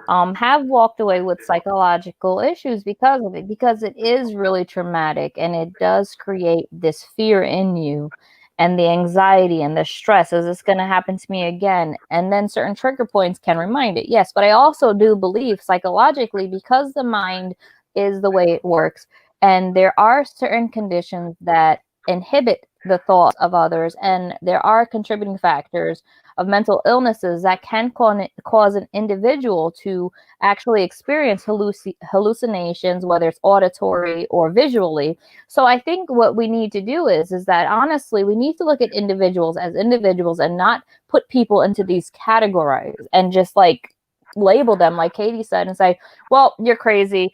Speaker 8: have walked away with psychological issues because of it, because it is really traumatic and it does create this fear in you and the anxiety and the stress. Is this going to happen to me again? And then certain trigger points can remind it. Yes, but I also do believe psychologically, because the mind is the way it works, and there are certain conditions that inhibit the thoughts of others, and there are contributing factors of mental illnesses that can cause an individual to actually experience hallucinations, whether it's auditory or visually. So I think what we need to do is that honestly, we need to look at individuals as individuals and not put people into these categories and just like label them, like Katie said, and say, well, you're crazy,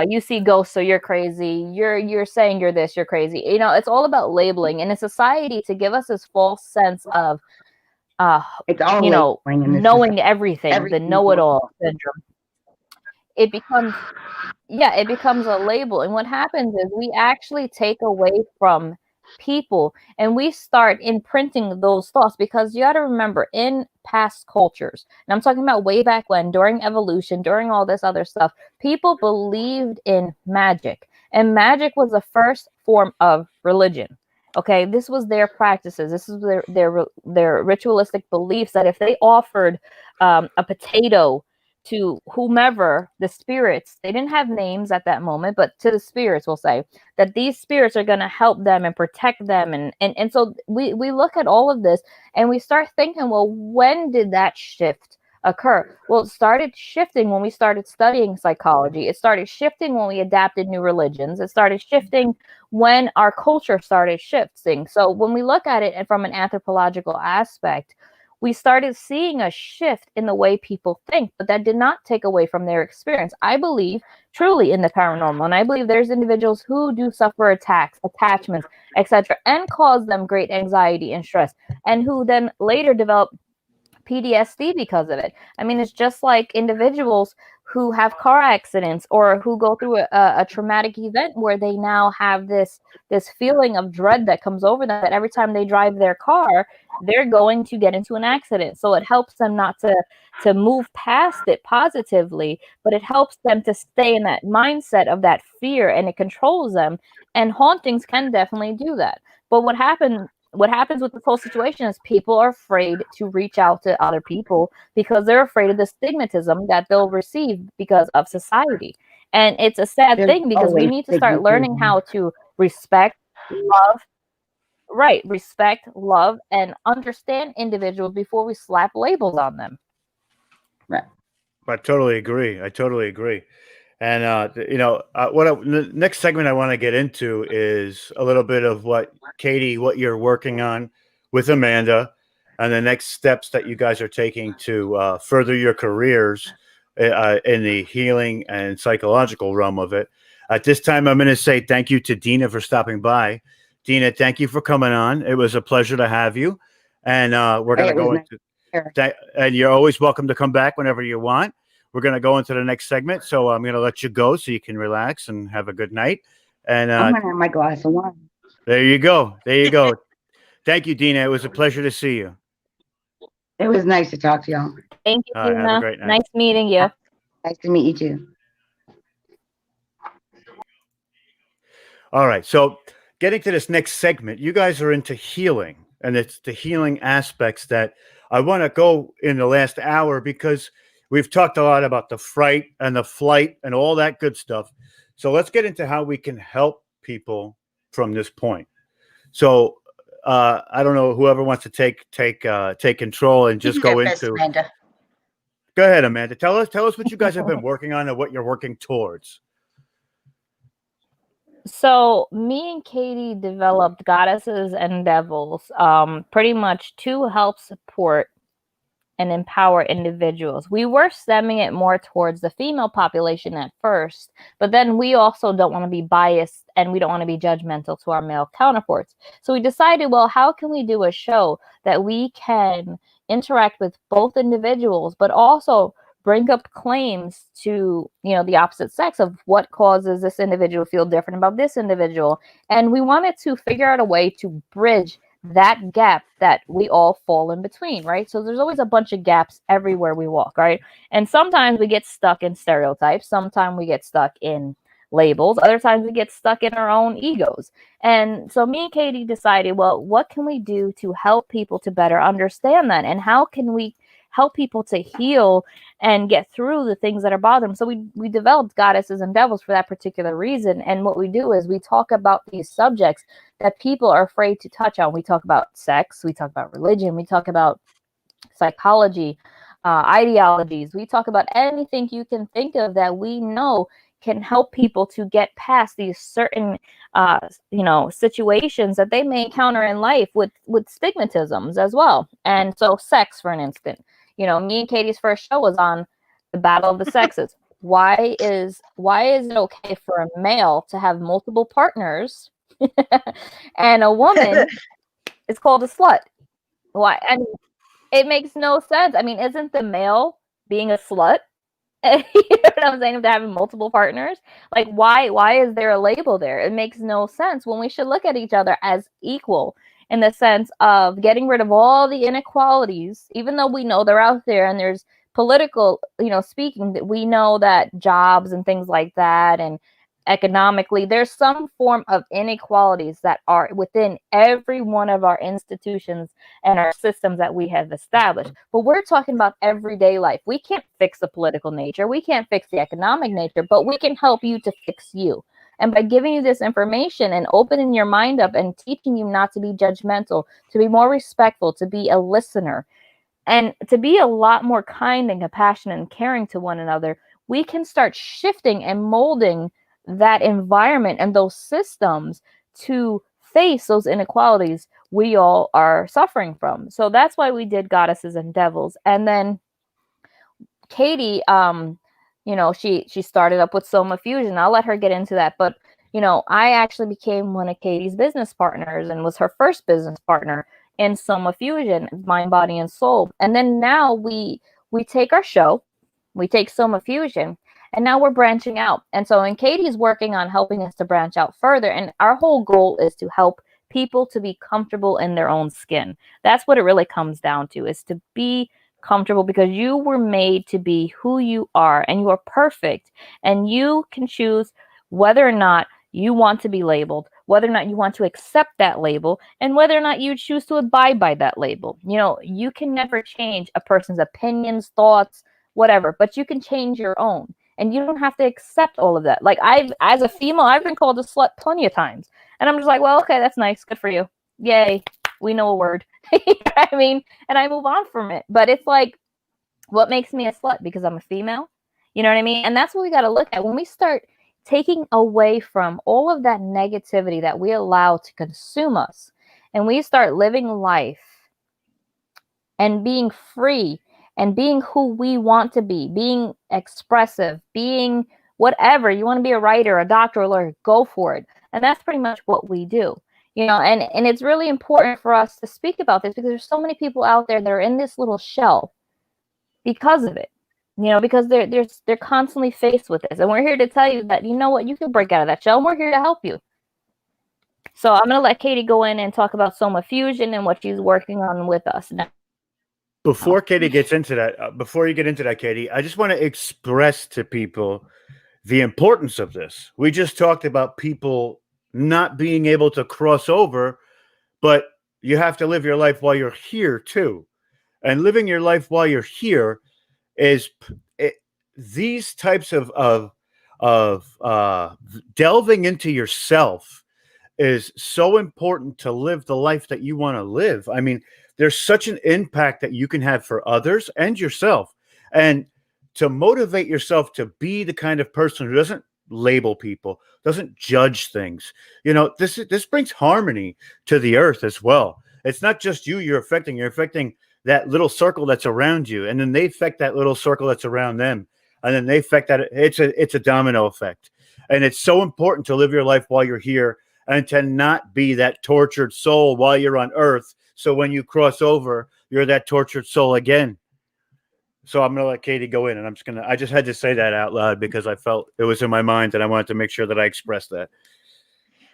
Speaker 8: you see ghosts, so you're crazy, you're saying you're this, you're crazy. You know, it's all about labeling in a society to give us this false sense of
Speaker 10: It's all
Speaker 8: you know,
Speaker 10: labeling in this
Speaker 8: knowing everything, the
Speaker 10: everything.
Speaker 8: know-it-all syndrome. It becomes, yeah, it becomes a label. And what happens is we actually take away from people and we start imprinting those thoughts, because you got to remember, in past cultures, and I'm talking about way back when, during evolution, during all this other stuff, people believed in magic, and magic was the first form of religion. Okay, this was their practices. This is their ritualistic beliefs that if they offered a potato to whomever, the spirits, they didn't have names at that moment, but to the spirits, we'll say that these spirits are going to help them and protect them. And so we look at all of this and we start thinking, well, when did that shift occur? Well, it started shifting when we started studying psychology. It started shifting when we adapted new religions. It started shifting when our culture started shifting. So when we look at it from an anthropological aspect, we started seeing a shift in the way people think, but that did not take away from their experience. I believe truly in the paranormal, and I believe there's individuals who do suffer attacks, attachments, etc., and cause them great anxiety and stress, and who then later develop PTSD because of it. I mean, it's just like individuals who have car accidents or who go through a traumatic event where they now have this feeling of dread that comes over them, that every time they drive their car, they're going to get into an accident. So it helps them not to move past it positively, but it helps them to stay in that mindset of that fear, and it controls them. And hauntings can definitely do that. But what happens with this whole situation is people are afraid to reach out to other people because they're afraid of the stigmatism that they'll receive because of society. And it's a sad
Speaker 10: There's
Speaker 8: thing, because we
Speaker 10: always
Speaker 8: need to start learning
Speaker 10: stigmatism.
Speaker 8: how to respect, love, right, respect, love, and understand individuals before we slap labels on them.
Speaker 10: Right.
Speaker 7: I totally agree. I totally agree. And the next segment I want to get into is a little bit of what Katie, what you're working on with Amanda, and the next steps that you guys are taking to further your careers in the healing and psychological realm of it. At this time, I'm going to say thank you to Dina for stopping by. Dina, thank you for coming on. It was a pleasure to have you. And we're going to go into that. And you're always welcome to come back whenever you want. We're going to go into the next segment. So I'm going to let you go so you can relax and have a good night. And
Speaker 10: I'm going to have my glass of wine.
Speaker 7: There you go. There you go. Thank you, Dina. It was a pleasure to see you.
Speaker 10: It was nice to talk to y'all.
Speaker 8: Thank you, Dina.
Speaker 7: Have a great night.
Speaker 8: Nice meeting you.
Speaker 10: Nice to meet you too.
Speaker 7: All right. So getting to this next segment, you guys are into healing, and it's the healing aspects that I want to go in the last hour, because we've talked a lot about the fright and the flight and all that good stuff. So let's get into how we can help people from this point. So I don't know, whoever wants to take control and just go into.
Speaker 9: First, Amanda.
Speaker 7: Go ahead, Amanda. Tell us what you guys have been working on and what you're working towards.
Speaker 8: So me and Katie developed Goddesses and Devils, pretty much to help support and empower individuals. We were stemming it more towards the female population at first, but then we also don't want to be biased and we don't want to be judgmental to our male counterparts. So we decided, well, how can we do a show that we can interact with both individuals, but also bring up claims to, the opposite sex of what causes this individual to feel different about this individual. And we wanted to figure out a way to bridge that gap that we all fall in between, right? So there's always a bunch of gaps everywhere we walk, right? And sometimes we get stuck in stereotypes, sometimes we get stuck in labels, other times we get stuck in our own egos. And so me and Katie decided, well, what can we do to help people to better understand that? And how can we help people to heal and get through the things that are bothering them? So we developed Goddesses and Devils for that particular reason. And what we do is we talk about these subjects that people are afraid to touch on. We talk about sex, we talk about religion, we talk about psychology, ideologies. We talk about anything you can think of that we know can help people to get past these certain situations that they may encounter in life with stigmatisms as well. And so sex, for an instant, me and Katie's first show was on the battle of the sexes. Why is it okay for a male to have multiple partners and a woman is called a slut? Why? I mean, it makes no sense. I mean, isn't the male being a slut? You know what I'm saying? If they're having multiple partners, like why is there a label there? It makes no sense when we should look at each other as equal in the sense of getting rid of all the inequalities, even though we know they're out there and there's political, speaking, that we know that jobs and things like that and economically there's some form of inequalities that are within every one of our institutions and our systems that we have established. But we're talking about everyday life. We can't fix the political nature, we can't fix the economic nature, but we can help you to fix you. And by giving you this information and opening your mind up and teaching you not to be judgmental, to be more respectful, to be a listener, and to be a lot more kind and compassionate and caring to one another, we can start shifting and molding that environment and those systems to face those inequalities we all are suffering from. So that's why we did Goddesses and Devils. And then Katie, she started up with Soma Fusion. I'll let her get into that. But, I actually became one of Katie's business partners and was her first business partner in Soma Fusion, Mind, Body, and Soul. And then now we take our show, we take Soma Fusion, and now we're branching out. And so, and Katie's working on helping us to branch out further. And our whole goal is to help people to be comfortable in their own skin. That's what it really comes down to, is to be comfortable, because you were made to be who you are and you are perfect. And you can choose whether or not you want to be labeled, whether or not you want to accept that label, and whether or not you choose to abide by that label. You can never change a person's opinions, thoughts, whatever, but you can change your own. And you don't have to accept all of that. Like as a female, I've been called a slut plenty of times. And I'm just like, well, okay, that's nice. Good for you. Yay. We know a word. You know what I mean? And I move on from it. But it's like, what makes me a slut? Because I'm a female? You know what I mean? And that's what we got to look at. When we start taking away from all of that negativity that we allow to consume us, and we start living life and being free and being who we want to be, being expressive, being whatever. You want to be a writer, a doctor, a lawyer, go for it. And that's pretty much what we do. And it's really important for us to speak about this, because there's so many people out there that are in this little shell because of it. Because they're constantly faced with this. And we're here to tell you that, you can break out of that shell, and we're here to help you. So I'm going to let Katie go in and talk about Soma Fusion and what she's working on with us now.
Speaker 7: Before Katie gets into that, before you get into that, Katie, I just want to express to people the importance of this. We just talked about people not being able to cross over, but you have to live your life while you're here too. And living your life while you're here is these types of delving into yourself is so important to live the life that you want to live. I mean, there's such an impact that you can have for others and yourself, and to motivate yourself to be the kind of person who doesn't label people, doesn't judge things. This brings harmony to the earth as well. It's not just you're affecting that little circle that's around you, and then they affect that little circle that's around them, and then they affect that. It's a domino effect. And it's so important to live your life while you're here, and to not be that tortured soul while you're on earth. So when you cross over, you're that tortured soul again. So I'm going to let Katie go in, and I just had to say that out loud because I felt it was in my mind, and I wanted to make sure that I expressed that.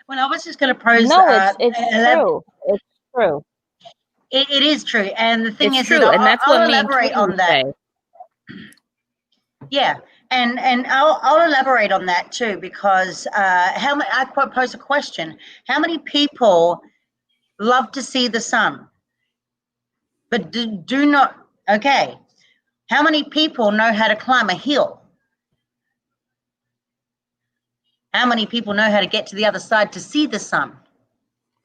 Speaker 9: Well, I was just going to pose.
Speaker 8: No, it's true. true.
Speaker 9: It is true. And the thing
Speaker 8: It's
Speaker 9: is
Speaker 8: true,
Speaker 9: that
Speaker 8: and that's
Speaker 9: I'll
Speaker 8: what me and
Speaker 9: elaborate
Speaker 8: Katie
Speaker 9: on
Speaker 8: would
Speaker 9: that.
Speaker 8: say.
Speaker 9: Yeah, and I'll elaborate on that too, because how many, I quote pose a question: how many people love to see the sun, but do not? Okay, how many people know how to climb a hill? How many people know how to get to the other side to see the sun?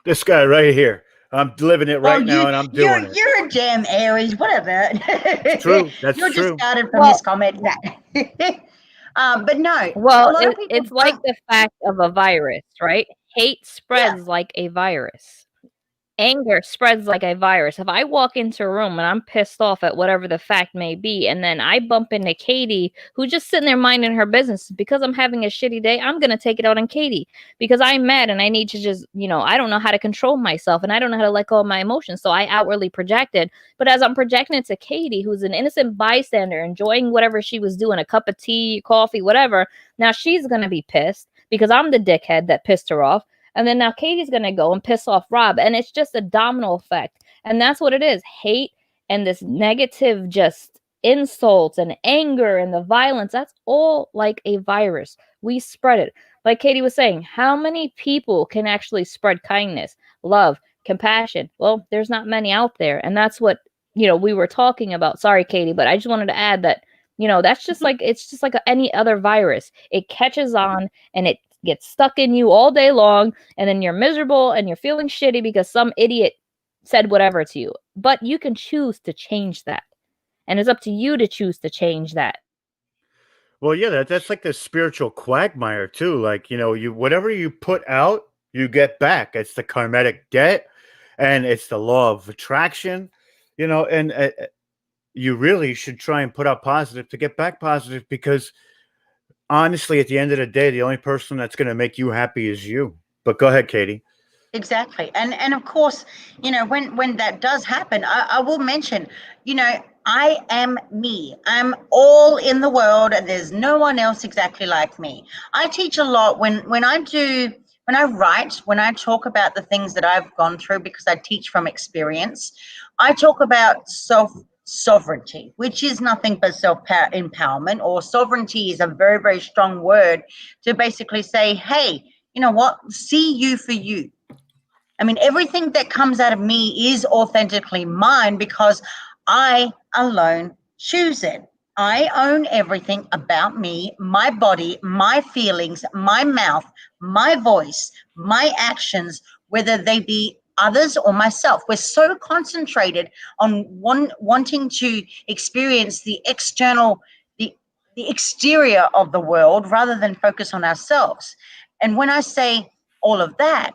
Speaker 7: This guy right here. I'm living it right now, and I'm doing it.
Speaker 9: You're a damn Aries, whatever.
Speaker 7: It's true. That's
Speaker 9: You're
Speaker 7: true.
Speaker 9: discarded from
Speaker 8: Well,
Speaker 9: this comment. But no, a
Speaker 8: well,
Speaker 9: lot of people
Speaker 8: it's like
Speaker 9: don't.
Speaker 8: the fact of a virus, right? Hate
Speaker 9: Yeah,
Speaker 8: spreads like a virus. Anger spreads like a virus. If I walk into a room and I'm pissed off at whatever the fact may be, and then I bump into Katie, who's just sitting there minding her business, because I'm having a shitty day, I'm going to take it out on Katie because I'm mad and I need to just, I don't know how to control myself and I don't know how to let go of my emotions. So I outwardly projected. But as I'm projecting it to Katie, who's an innocent bystander, enjoying whatever she was doing, a cup of tea, coffee, whatever, now she's going to be pissed because I'm the dickhead that pissed her off. And then now Katie's going to go and piss off Rob. And it's just a domino effect. And that's what it is. Hate and this negative just insults and anger and the violence. That's all like a virus. We spread it. Like Katie was saying, how many people can actually spread kindness, love, compassion? Well, there's not many out there. And that's what, we were talking about. Sorry, Katie, but I just wanted to add that, that's just like, it's just like any other virus. It catches on and it gets stuck in you all day long, and then you're miserable and you're feeling shitty because some idiot said whatever to you. But you can choose to change that, and it's up to you to choose to change that.
Speaker 7: Well, yeah, that's like the spiritual quagmire too. Like, you whatever you put out, you get back. It's the karmatic debt, and it's the law of attraction. And you really should try and put out positive to get back positive, because honestly, at the end of the day, the only person that's going to make you happy is you. But go ahead, Katie.
Speaker 9: exactly. And of course, when that does happen, I will mention, I am me. I'm all in the world, and there's no one else exactly like me. I teach a lot when I write, when I talk about the things that I've gone through, because I teach from experience. I talk about sovereignty, which is nothing but self-empowerment, or sovereignty is a very, very strong word to basically say, hey, you know what? See you for you. I mean, everything that comes out of me is authentically mine because I alone choose it. I own everything about me, my body, my feelings, my mouth, my voice, my actions, whether they be others or myself. We're so concentrated on wanting to experience the external, the exterior of the world rather than focus on ourselves. And when I say all of that,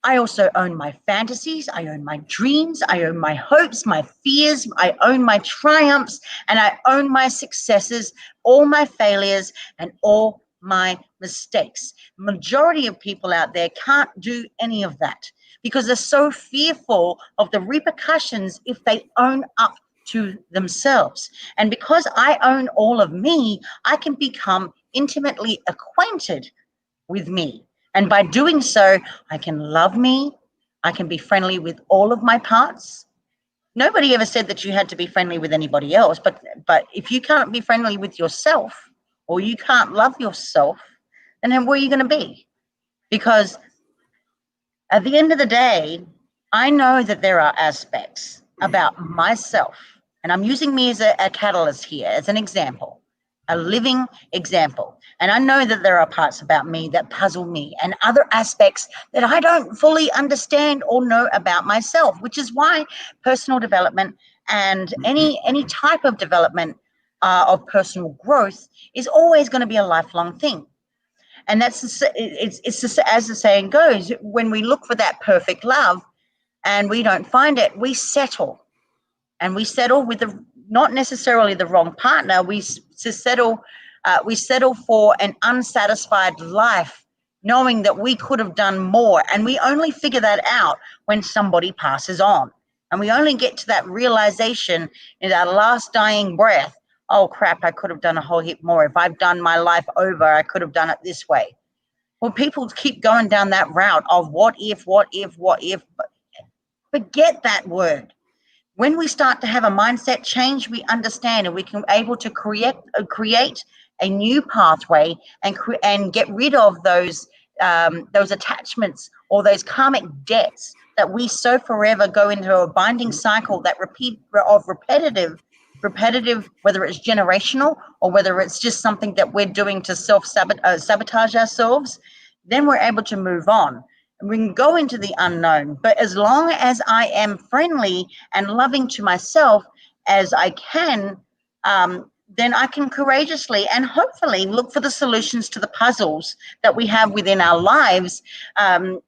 Speaker 9: I also own my fantasies, I own my dreams, I own my hopes, my fears, I own my triumphs, and I own my successes, all my failures, and all my mistakes. Majority of people out there can't do any of that because they're so fearful of the repercussions if they own up to themselves. And because I own all of me, I can become intimately acquainted with me. And by doing so, I can love me. I can be friendly with all of my parts. Nobody ever said that you had to be friendly with anybody else, but if you can't be friendly with yourself, or you can't love yourself, then where are you going to be? Because at the end of the day, I know that there are aspects about myself, and I'm using me as a catalyst here, as an example, a living example. And I know that there are parts about me that puzzle me and other aspects that I don't fully understand or know about myself, which is why personal development and any type of development of personal growth is always going to be a lifelong thing. And that's it's just, as the saying goes, when we look for that perfect love and we don't find it, we settle. And we settle with not necessarily the wrong partner. We settle for an unsatisfied life, knowing that we could have done more. And we only figure that out when somebody passes on. And we only get to that realization in our last dying breath. Oh crap, I could have done a whole heap more. If I've done my life over, I could have done it this way. Well, people keep going down that route of what if. Forget that word. When we start to have a mindset change, we understand and we can able to create a new pathway and get rid of those attachments or those karmic debts that we so forever go into a binding cycle that repetitive, whether it's generational or whether it's just something that we're doing to sabotage ourselves. Then we're able to move on. We can go into the unknown, but as long as I am friendly and loving to myself as I can, then I can courageously and hopefully look for the solutions to the puzzles that we have within our lives, and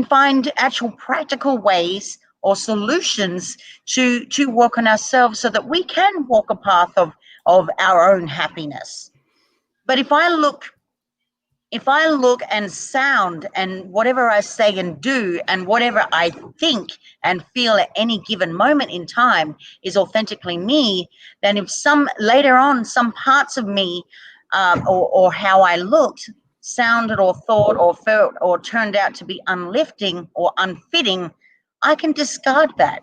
Speaker 9: find actual practical ways or solutions to work on ourselves so that we can walk a path of our own happiness. But if I look and sound and whatever I say and do and whatever I think and feel at any given moment in time is authentically me, then if later on some parts of me or how I looked sounded or thought or felt or turned out to be unlifting or unfitting, I can discard that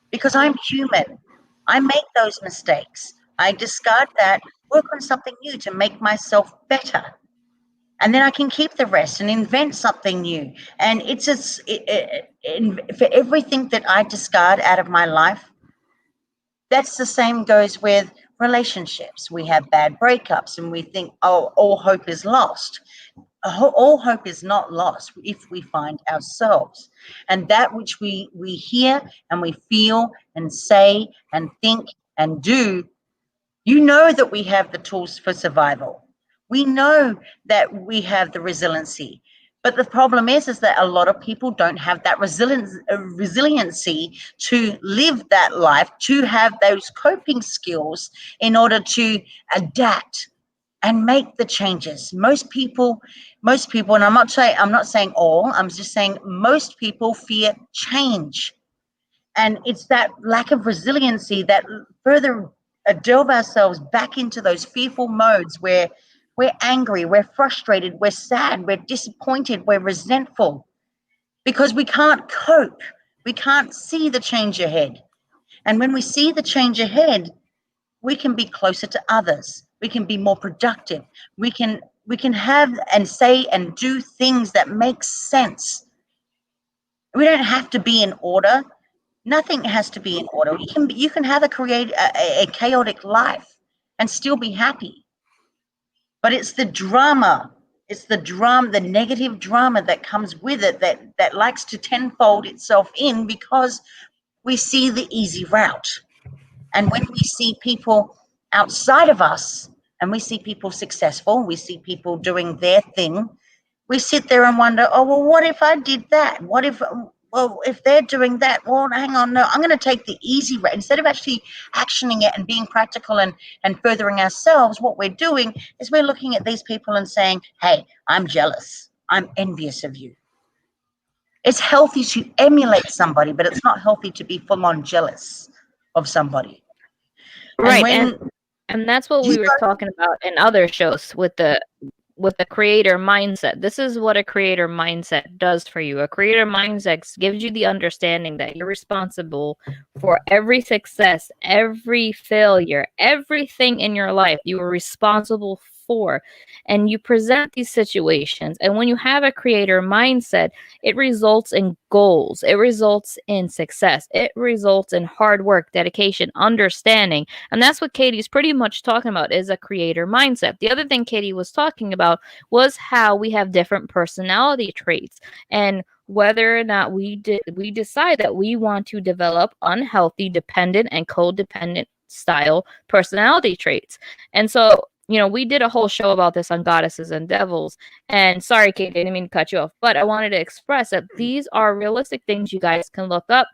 Speaker 9: because I'm human. I make those mistakes. I discard that, work on something new to make myself better. And then I can keep the rest and invent something new. And for everything that I discard out of my life, that's the same goes with relationships. We have bad breakups and we think, oh, all hope is lost. All hope is not lost if we find ourselves. And that which we hear and we feel and say and think and do, you know that we have the tools for survival. We know that we have the resiliency, but the problem is that a lot of people don't have that resiliency to live that life, to have those coping skills in order to adapt and make the changes. Most people, and I'm not saying all, I'm just saying most people fear change. And it's that lack of resiliency that further delve ourselves back into those fearful modes where we're angry, we're frustrated, we're sad, we're disappointed, we're resentful because we can't cope. We can't see the change ahead. And when we see the change ahead, we can be closer to others. We can be more productive. We can have and say and do things that make sense. We don't have to be in order. Nothing has to be in order. You can have a chaotic life and still be happy. But it's the drama, the negative drama that comes with it that likes to tenfold itself in because we see the easy route. And when we see people outside of us and we see people successful, we see people doing their thing, we sit there and wonder, oh, well, what if I did that? If they're doing that, well, hang on, no, I'm going to take the easy route. Instead of actually actioning it and being practical and furthering ourselves, what we're doing is we're looking at these people and saying, hey, I'm jealous. I'm envious of you. It's healthy to emulate somebody, but it's not healthy to be full-on jealous of somebody.
Speaker 8: Right, and that's what we were talking about in other shows with the creator mindset. This is what a creator mindset does for you. A creator mindset gives you the understanding that you're responsible for every success, every failure, everything in your life you are responsible for. And you present these situations. And when you have a creator mindset, it results in goals. It results in success. It results in hard work, dedication, understanding. And that's what Katie's pretty much talking about, is a creator mindset. The other thing Katie was talking about was how we have different personality traits, and whether or not we decide that we want to develop unhealthy, dependent, and codependent style personality traits. And so, we did a whole show about this on Goddesses and Devils. And sorry, Kate, I didn't mean to cut you off, but I wanted to express that these are realistic things you guys can look up.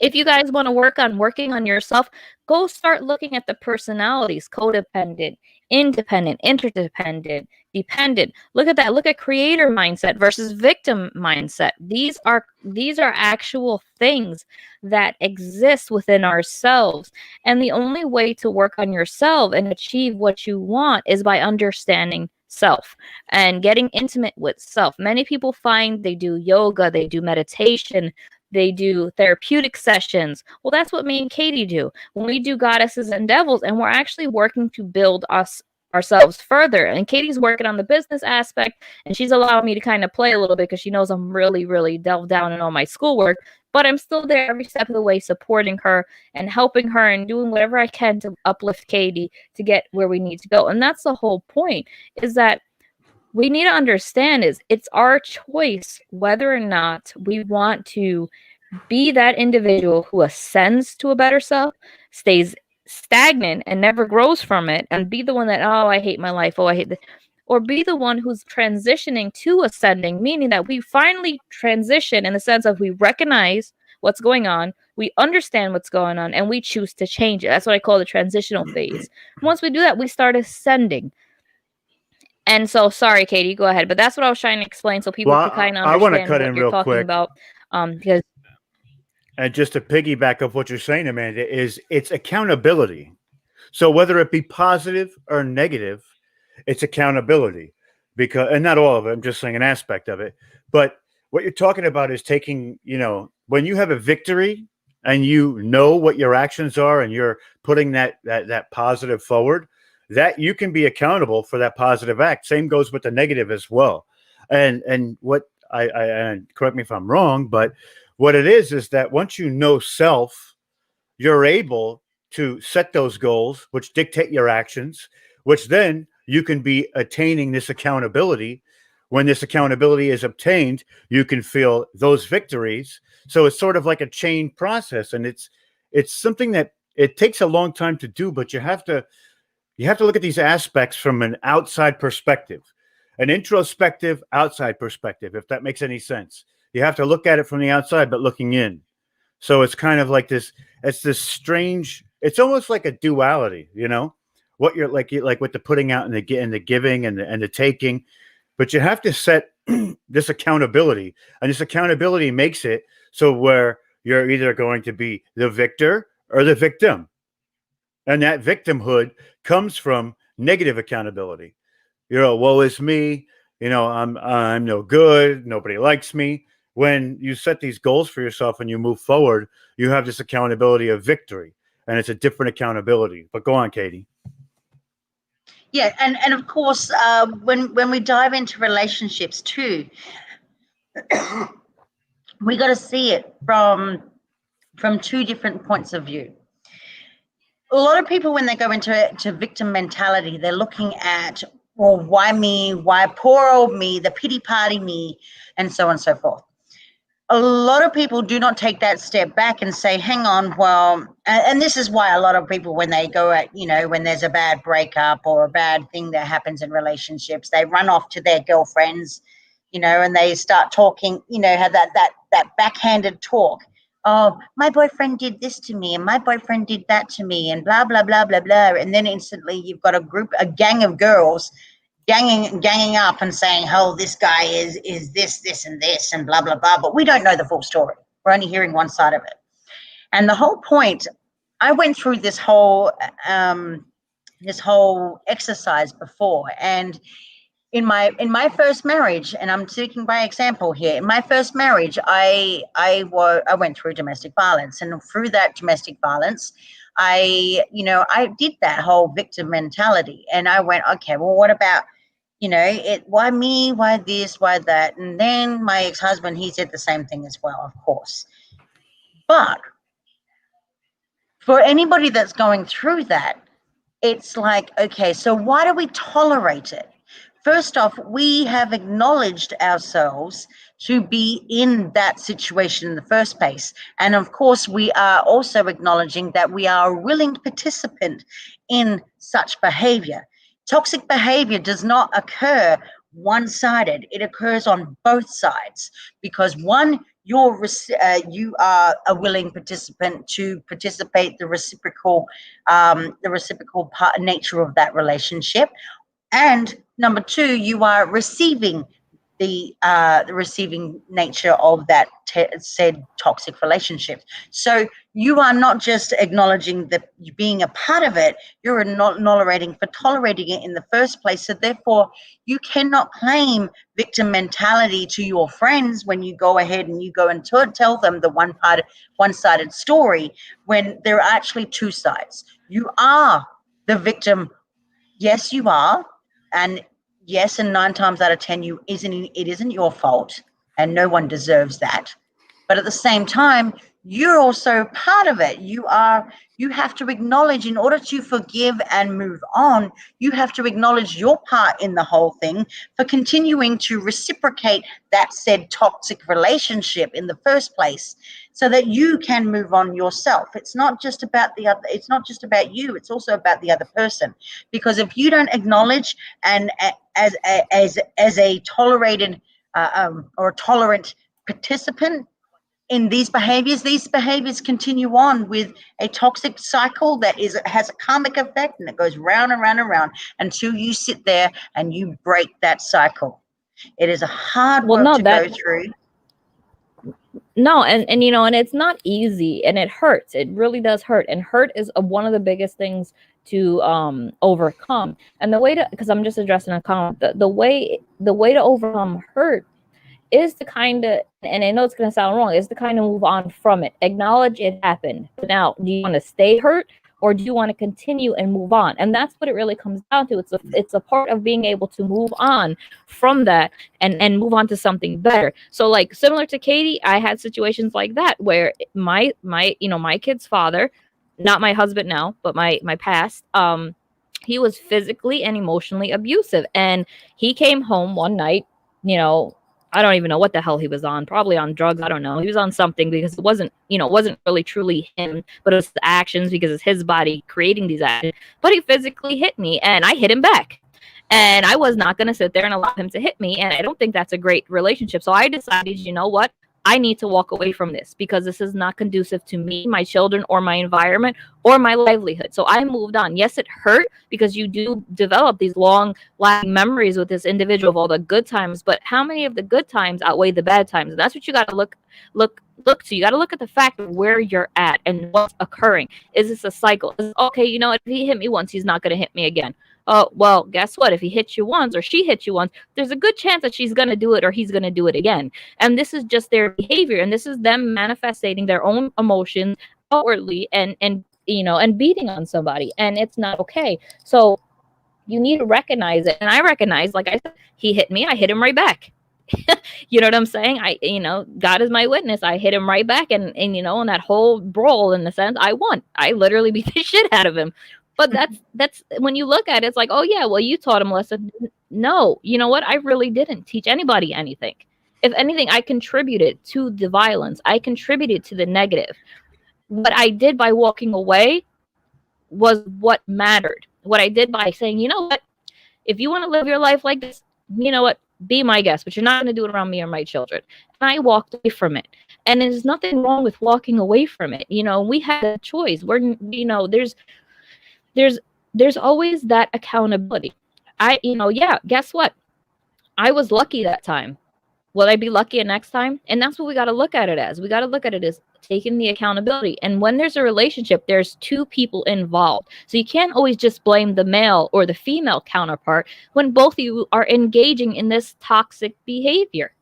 Speaker 8: If you guys want to working on yourself, go start looking at the personalities: codependent, independent, interdependent, dependent. Look at that. Look at creator mindset versus victim mindset. These are actual things that exist within ourselves. And the only way to work on yourself and achieve what you want is by understanding self and getting intimate with self. Many people find they do yoga, they do meditation, They do therapeutic sessions. Well, that's what me and Katie do when we do Goddesses and Devils, and we're actually working to build ourselves further. And Katie's working on the business aspect, and she's allowing me to kind of play a little bit because she knows I'm really, really delved down in all my schoolwork. But I'm still there every step of the way, supporting her and helping her and doing whatever I can to uplift Katie to get where we need to go. And that's the whole point, is that we need to understand is it's our choice whether or not we want to be that individual who ascends to a better self, stays stagnant and never grows from it, and be the one that, oh, I hate my life, oh, I hate this, or be the one who's transitioning to ascending, meaning that we finally transition in the sense of we recognize what's going on, we understand what's going on, and we choose to change it. That's what I call the transitional phase. Once we do that, we start ascending. And so, sorry, Katie, go ahead. But that's what I was trying to explain so people
Speaker 7: Well,
Speaker 8: could kind of
Speaker 7: I want to
Speaker 8: understand
Speaker 7: cut
Speaker 8: what
Speaker 7: in
Speaker 8: you're
Speaker 7: real
Speaker 8: talking
Speaker 7: quick.
Speaker 8: about. Because
Speaker 7: And just to piggyback off what you're saying, Amanda, is it's accountability. So whether it be positive or negative, it's accountability. Because, and not all of it, I'm just saying an aspect of it. But what you're talking about is taking, when you have a victory and you know what your actions are and you're putting that positive forward, that you can be accountable for that positive act. Same goes with the negative as well. And what I and correct me if I'm wrong, but what it is that once you know self, you're able to set those goals, which dictate your actions, which then you can be attaining this accountability. When this accountability is obtained, you can feel those victories. So it's sort of like a chain process, and it's something that it takes a long time to do, but you have to look at these aspects from an outside perspective, an introspective outside perspective, if that makes any sense. You have to look at it from the outside, but looking in. So it's kind of like this, it's this strange, it's almost like a duality, what you're like with the putting out and the giving and the taking, but you have to set this accountability, and this accountability makes it so where you're either going to be the victor or the victim. And that victimhood comes from negative accountability. Woe is me, I'm no good, nobody likes me. When you set these goals for yourself and you move forward, you have this accountability of victory, and it's a different accountability. But go on, Katie.
Speaker 9: Yeah, and of course, when we dive into relationships too, we got to see it from two different points of view. A lot of people, when they go into victim mentality, they're looking at, well, why me? Why poor old me? The pity party me, and so on and so forth. A lot of people do not take that step back and say, hang on, well, and this is why a lot of people, when they go at, when there's a bad breakup or a bad thing that happens in relationships, they run off to their girlfriends, and they start talking, have that backhanded talk. Oh, my boyfriend did this to me, and my boyfriend did that to me, and blah, blah, blah, blah, blah. And then instantly you've got a gang of girls ganging up and saying, oh, this guy is this and this and blah, blah, blah. But we don't know the full story. We're only hearing one side of it. And the whole point, I went through this whole exercise before. And in my first marriage, and I'm speaking by example here, in my first marriage, I went through domestic violence. And through that domestic violence, I did that whole victim mentality. And I went, okay, well, what about, why me, why this, why that? And then my ex-husband, he said the same thing as well, of course. But for anybody that's going through that, it's like, okay, so why do we tolerate it? First off, we have acknowledged ourselves to be in that situation in the first place. And of course, we are also acknowledging that we are a willing participant in such behavior. Toxic behavior does not occur one-sided. It occurs on both sides, because one, you are a willing participant to participate the reciprocal nature of that relationship. And number two, you are receiving the receiving nature of that said toxic relationship. So you are not just acknowledging that being a part of it, you're not tolerating it in the first place. So therefore, you cannot claim victim mentality to your friends when you go ahead and you go and tell them the one-sided story, when there are actually two sides. You are the victim. Yes, you are. And yes, and 9 times out of 10, it isn't your fault, and no one deserves that. But at the same time, you're also part of it. You have to acknowledge, in order to forgive and move on, you have to acknowledge your part in the whole thing for continuing to reciprocate that said toxic relationship in the first place, so that you can move on yourself. It's not just about the other, it's not just about you, it's also about the other person. Because if you don't acknowledge, and as a tolerated or tolerant participant in these behaviors continue on with a toxic cycle that has a karmic effect, and it goes round and round and round until you sit there and you break that cycle. It is a hard work to go through.
Speaker 8: No, and you know, and it's not easy, and it hurts. It really does hurt, and hurt is one of the biggest things to overcome. And the way to, because I'm just addressing a comment, the way to overcome hurt is to kind of, and I know it's going to sound wrong, is to kind of move on from it. Acknowledge it happened. But now, do you want to stay hurt, or do you want to continue and move on? And that's what it really comes down to. It's a part of being able to move on from that and move on to something better. So like similar to Katie, I had situations like that where my kid's father, not my husband now, but my past, he was physically and emotionally abusive. And he came home one night, I don't even know what the hell he was on, probably on drugs. I don't know. He was on something, because it wasn't really truly him, but it was the actions, because it's his body creating these actions. But he physically hit me, and I hit him back. And I was not going to sit there and allow him to hit me. And I don't think that's a great relationship. So I decided, you know what? I need to walk away from this, because this is not conducive to me, my children, or my environment, or my livelihood. So I moved on. Yes, it hurt, because you do develop these long-lasting memories with this individual of all the good times. But how many of the good times outweigh the bad times? And that's what you got to look to. You got to look at the fact of where you're at and what's occurring. Is this a cycle? Okay, if he hit me once, he's not going to hit me again. Oh, well, guess what? If he hits you once, or she hits you once, there's a good chance that she's going to do it, or he's going to do it again. And this is just their behavior. And this is them manifesting their own emotions outwardly and beating on somebody. And it's not okay. So you need to recognize it. And I recognize, like I said, he hit me, I hit him right back. You know what I'm saying? God is my witness. I hit him right back. And in that whole brawl, in the sense, I won. I literally beat the shit out of him. But that's when you look at it, it's like, oh yeah, well, you taught him a lesson. No, you know what? I really didn't teach anybody anything. If anything, I contributed to the violence. I contributed to the negative. What I did by walking away was what mattered. What I did by saying, you know what? If you want to live your life like this, you know what? Be my guest, but you're not going to do it around me or my children. And I walked away from it. And there's nothing wrong with walking away from it. We had a choice. There's always that accountability. Guess what? I was lucky that time. Will I be lucky next time? And that's what we got to look at it as. We got to look at it as taking the accountability. And when there's a relationship, there's two people involved. So you can't always just blame the male or the female counterpart when both of you are engaging in this toxic behavior.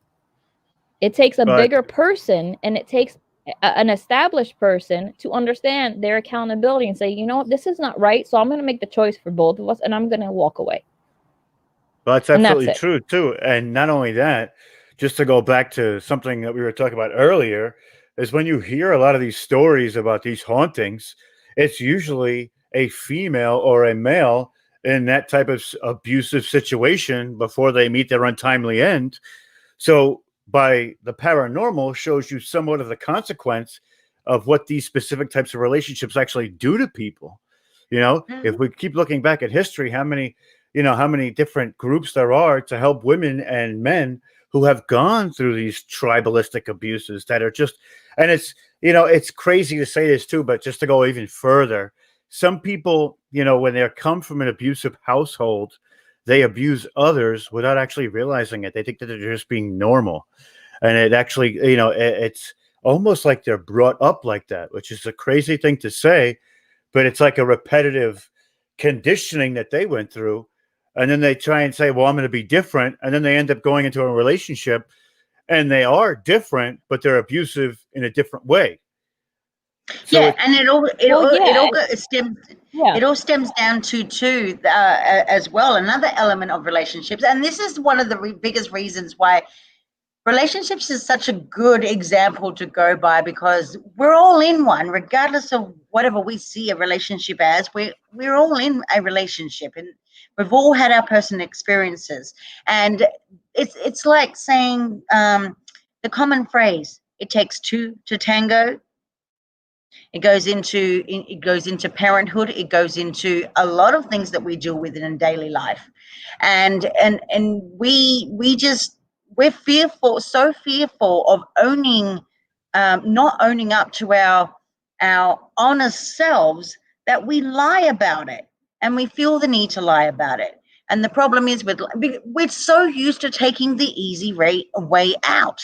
Speaker 8: It takes a bigger person, and it takes an established person to understand their accountability and say, you know what, this is not right. So I'm going to make the choice for both of us, and I'm going to walk away.
Speaker 7: Well, that's absolutely true too. And not only that, just to go back to something that we were talking about earlier, is when you hear a lot of these stories about these hauntings, it's usually a female or a male in that type of abusive situation before they meet their untimely end. So by the paranormal shows you somewhat of the consequence of what these specific types of relationships actually do to people. If we keep looking back at history, how many different groups there are to help women and men who have gone through these tribalistic abuses that are just, and it's crazy to say this too, but just to go even further, some people, when they come from an abusive household, they abuse others without actually realizing it. They think that they're just being normal. And it actually, it's almost like they're brought up like that, which is a crazy thing to say, but it's like a repetitive conditioning that they went through. And then they try and say, well, I'm going to be different. And then they end up going into a relationship and they are different, but they're abusive in a different way. So
Speaker 9: yeah, and it all stems
Speaker 8: Yeah.
Speaker 9: it all stems down to too as well, another element of relationships, and this is one of the biggest reasons why relationships is such a good example to go by, because we're all in one, regardless of whatever we see a relationship as. We're all in a relationship, and we've all had our personal experiences. And it's like saying the common phrase, "It takes two to tango." It goes into parenthood. It goes into a lot of things that we deal with in daily life, and we're fearful, so fearful of not owning up to our honest selves, that we lie about it, and we feel the need to lie about it. And the problem is we're so used to taking the easy way out,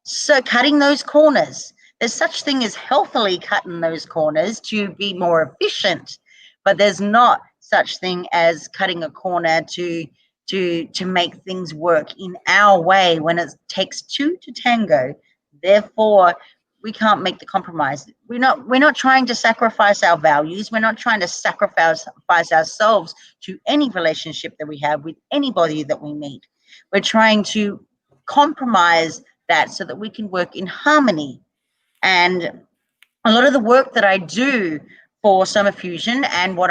Speaker 9: so cutting those corners. There's such thing as healthily cutting those corners to be more efficient, but there's not such thing as cutting a corner to make things work in our way when it takes two to tango. Therefore, we can't make the compromise. We're not trying to sacrifice our values. We're not trying to sacrifice ourselves to any relationship that we have with anybody that we meet. We're trying to compromise that so that we can work in harmony. And a lot of the work that I do for Summer Fusion and what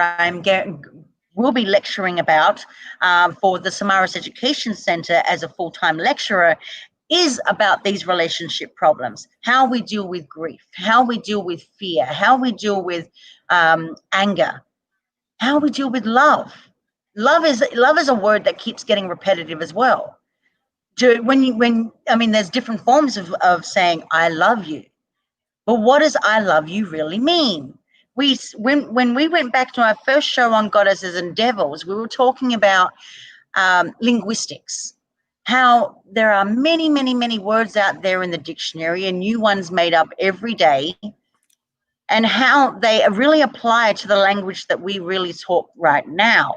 Speaker 9: will be lecturing about for the Samaras Education Centre as a full-time lecturer is about these relationship problems, how we deal with grief, how we deal with fear, how we deal with anger, how we deal with love. Love is a word that keeps getting repetitive as well. There's different forms of saying I love you, but what does I love you really mean? When we went back to our first show on goddesses and devils, we were talking about linguistics, how there are many, many, many words out there in the dictionary and new ones made up every day, and how they really apply to the language that we really talk right now.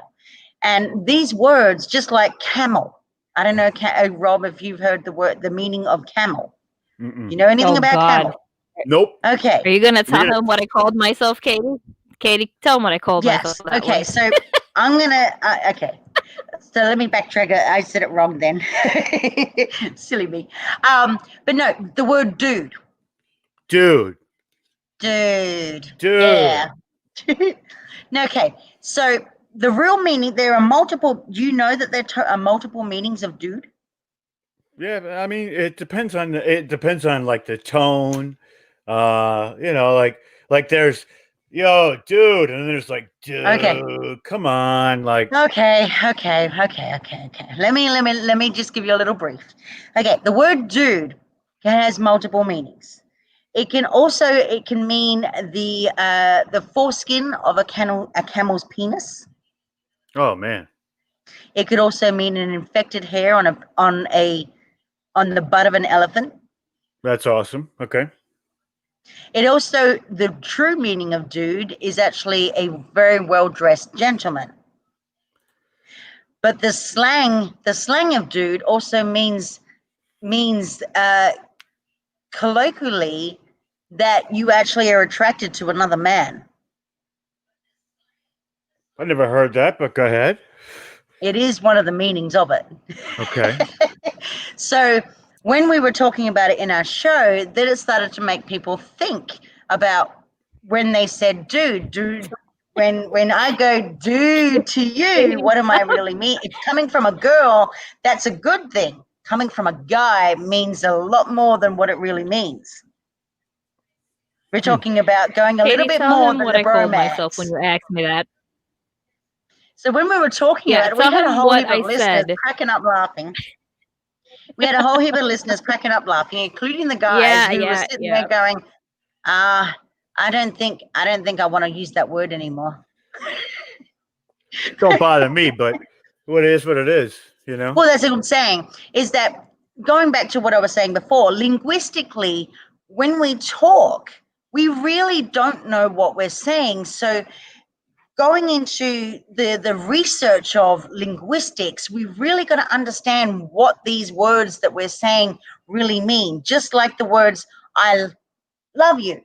Speaker 9: And these words, just like camel, I don't know, Rob, if you've heard the meaning of camel.
Speaker 7: Mm-mm.
Speaker 9: You know anything about
Speaker 8: God.
Speaker 9: camel?
Speaker 7: Nope.
Speaker 9: Okay.
Speaker 8: Are you going to tell him what I called myself, Katie? Katie, tell him what I called myself.
Speaker 9: Yes. Okay. So I'm going to, okay. So let me backtrack. I said it wrong then. Silly me. But no, the word dude.
Speaker 7: Dude.
Speaker 9: Yeah. No, okay. So the real meaning, there are multiple, do you know that there are multiple meanings of dude?
Speaker 7: Yeah, I mean, it depends on like the tone. Like there's yo, dude, and then there's like, dude, come on, like.
Speaker 9: Okay. Let me just give you a little brief. Okay, the word dude has multiple meanings. It can mean the foreskin of a camel's penis.
Speaker 7: Oh man.
Speaker 9: It could also mean an infected hair on the butt of an elephant.
Speaker 7: That's awesome. Okay.
Speaker 9: The true meaning of dude is actually a very well-dressed gentleman. But the slang of dude also means colloquially that you actually are attracted to another man.
Speaker 7: I never heard that, but go ahead.
Speaker 9: It is one of the meanings of it.
Speaker 7: Okay.
Speaker 9: So when we were talking about it in our show, then it started to make people think about when they said dude. When I go dude to you, what am I really mean? If coming from a girl, that's a good thing. Coming from a guy means a lot more than what it really means. We're talking about going a little bit more than
Speaker 8: what
Speaker 9: the
Speaker 8: I called
Speaker 9: bromance.
Speaker 8: myself when you asked me that.
Speaker 9: So when we were talking about it, we had a whole heap of listeners cracking up laughing. We had a whole heap of listeners cracking up laughing, including the guys who were sitting there going, I don't think I want to use that word anymore.
Speaker 7: Don't bother me, but What it is, what it is, you know?
Speaker 9: Well, that's what I'm saying, is that going back to what I was saying before, linguistically, when we talk, we really don't know what we're saying. So going into the research of linguistics, we really got to understand what these words that we're saying really mean. Just like the words, I love you.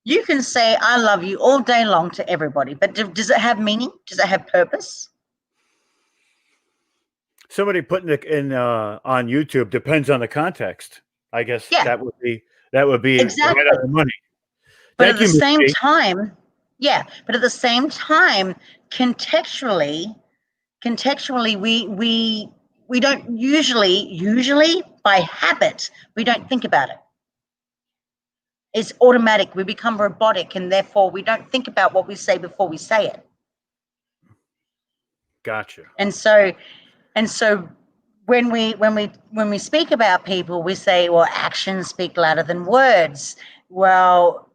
Speaker 9: You can say I love you all day long to everybody, but does it have meaning? Does it have purpose?
Speaker 7: Somebody putting it in on YouTube depends on the context. I guess
Speaker 9: Yeah,
Speaker 7: that would be right
Speaker 9: exactly.
Speaker 7: on the money.
Speaker 9: But
Speaker 7: Thank
Speaker 9: at the
Speaker 7: you, Miss
Speaker 9: same
Speaker 7: G.
Speaker 9: time, yeah, but at the same time, contextually, we don't usually by habit, we don't think about it. It's automatic. We become robotic, and therefore we don't think about what we say before we say it.
Speaker 7: Gotcha.
Speaker 9: And so when we speak about people, we say, well, actions speak louder than words. Well,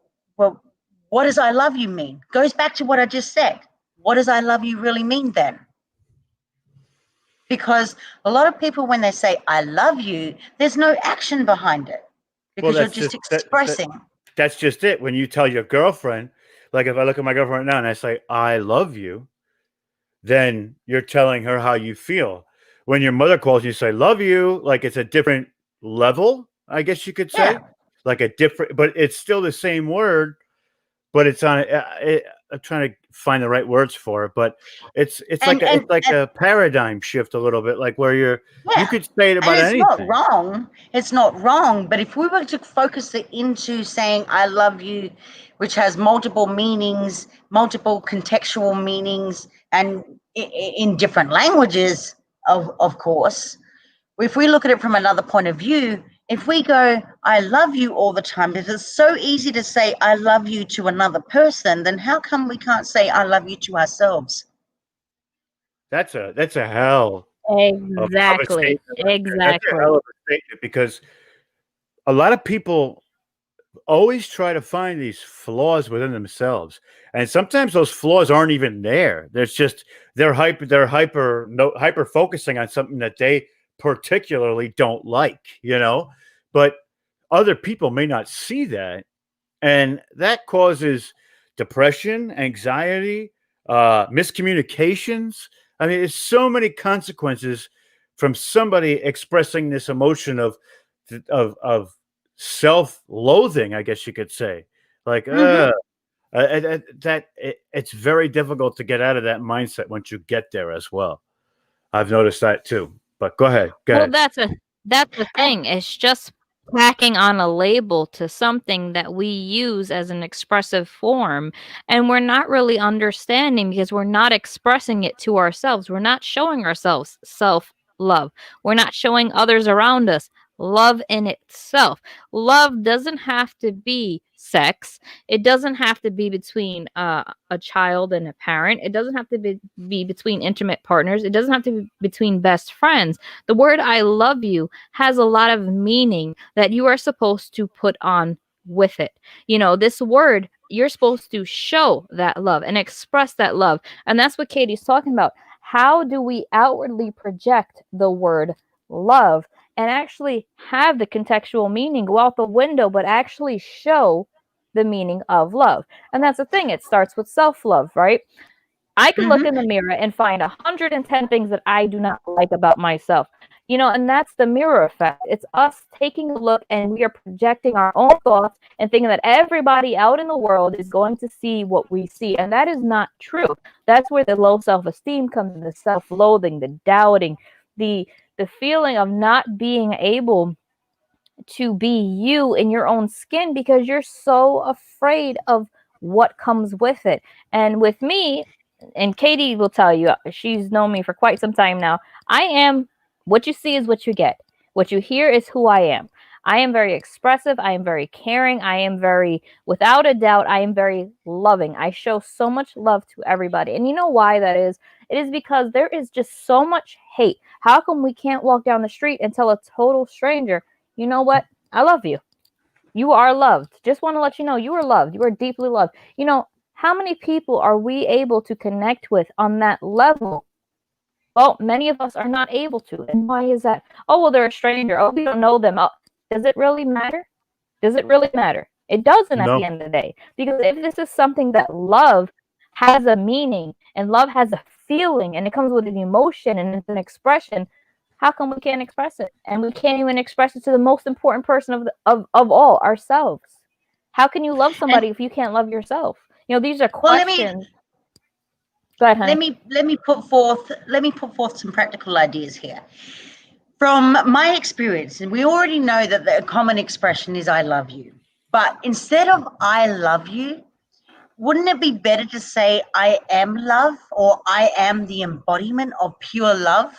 Speaker 9: what does I love you mean? Goes back to what I just said. What does I love you really mean then? Because a lot of people, when they say I love you, there's no action behind it,
Speaker 7: Well,
Speaker 9: because you're just expressing.
Speaker 7: that's just it. When you tell your girlfriend, like if I look at my girlfriend right now and I say I love you, then you're telling her how you feel. When your mother calls you, say love you, like it's a different level, I guess you could say.
Speaker 9: Yeah.
Speaker 7: Like a different, but it's still the same word, but it's on I'm trying to find the right words for it, but it's
Speaker 9: And
Speaker 7: it's like a paradigm shift a little bit, like where you
Speaker 9: yeah,
Speaker 7: could say it
Speaker 9: and
Speaker 7: about
Speaker 9: it's not
Speaker 7: anything.
Speaker 9: wrong. It's not wrong. But if we were to focus it into saying I love you, which has multiple meanings, multiple contextual meanings, and in different languages, of course, if we look at it from another point of view, if we go, I love you all the time, if it's so easy to say I love you to another person, then how come we can't say I love you to ourselves?
Speaker 7: That's a hell of a
Speaker 8: Exactly.
Speaker 7: statement right there. That's a
Speaker 8: Exactly.
Speaker 7: hell of a statement because a lot of people always try to find these flaws within themselves, and sometimes those flaws aren't even there. There's just they're hyper focusing on something that they particularly don't like, you know. But other people may not see that, and that causes depression, anxiety, miscommunications. I mean, there's so many consequences from somebody expressing this emotion of self-loathing, I guess you could say. Like,
Speaker 9: Mm-hmm.
Speaker 7: it's very difficult to get out of that mindset once you get there as well. I've noticed that too. But go ahead, go
Speaker 8: Well,
Speaker 7: ahead.
Speaker 8: that's the thing. It's just tacking on a label to something that we use as an expressive form, and we're not really understanding because we're not expressing it to ourselves. We're not showing ourselves self-love. We're not showing others around us love in itself. Love doesn't have to be sex. It doesn't have to be between a child and a parent. It doesn't have to be between intimate partners. It doesn't have to be between best friends. The word I love you has a lot of meaning that you are supposed to put on with it. You know, this word, you're supposed to show that love and express that love. And that's what Katie's talking about. How do we outwardly project the word love and actually have the contextual meaning go out the window, but actually show the meaning of love? And that's the thing. It starts with self-love, right? I can look
Speaker 9: Mm-hmm.
Speaker 8: in the mirror and find 110 things that I do not like about myself. You know, and that's the mirror effect. It's us taking a look and we are projecting our own thoughts and thinking that everybody out in the world is going to see what we see. And that is not true. That's where the low self-esteem comes in, the self-loathing, the doubting, the feeling of not being able to be you in your own skin because you're so afraid of what comes with it. And with me, and Katie will tell you, she's known me for quite some time now. I am what you see is what you get. What you hear is who I am. I am very expressive. I am very caring. I am very, without a doubt, I am very loving. I show so much love to everybody. And you know why that is? It is because there is just so much hate. How come we can't walk down the street and tell a total stranger, you know what? I love you. You are loved. Just want to let you know you are loved. You are deeply loved. You know, how many people are we able to connect with on that level Well, many of us are not able to. And why is that? Oh, well, they're a stranger. Oh, we don't know them. Oh, does it really matter? Does it really matter? It doesn't at the
Speaker 7: No.
Speaker 8: end of the day. Because if this is something that love has a meaning and love has a feeling and it comes with an emotion and it's an expression, how come we can't express it? And we can't even express it to the most important person of all, ourselves. How can you love somebody if you can't love yourself? You know, these are
Speaker 9: Well,
Speaker 8: questions. Go ahead, honey.
Speaker 9: let me put forth some practical ideas here. From my experience, and we already know that the common expression is "I love you," but instead of "I love you," wouldn't it be better to say "I am love" or "I am the embodiment of pure love"?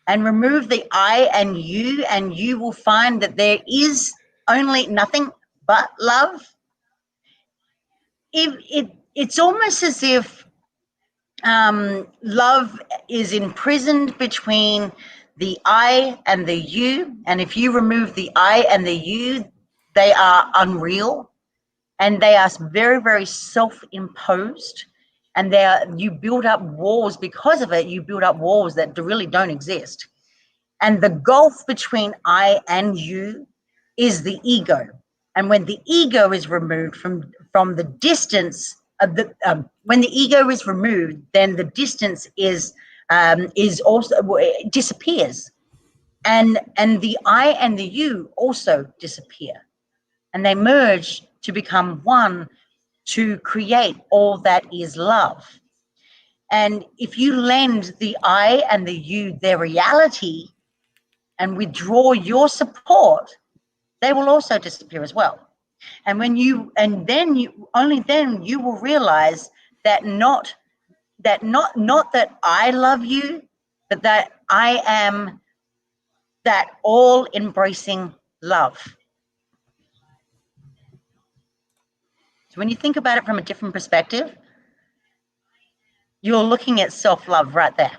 Speaker 9: And remove the I and you will find that there is only nothing but love. It's almost as if love is imprisoned between the I and the you, and if you remove the I and the you, they are unreal, and they are very, very self-imposed, and you build up walls because of it. You build up walls that really don't exist. And the gulf between I and you is the ego. And when the ego is removed from the distance of the when the ego is removed, then the distance is also it disappears, and the I and the you also disappear, and they merge to become one to create all that is love. And if you lend the I and the you their reality, and withdraw your support, they will also disappear as well. And then you will realize that not that I love you, but that I am that all embracing love. So when you think about it from a different perspective, you're looking at self-love right there.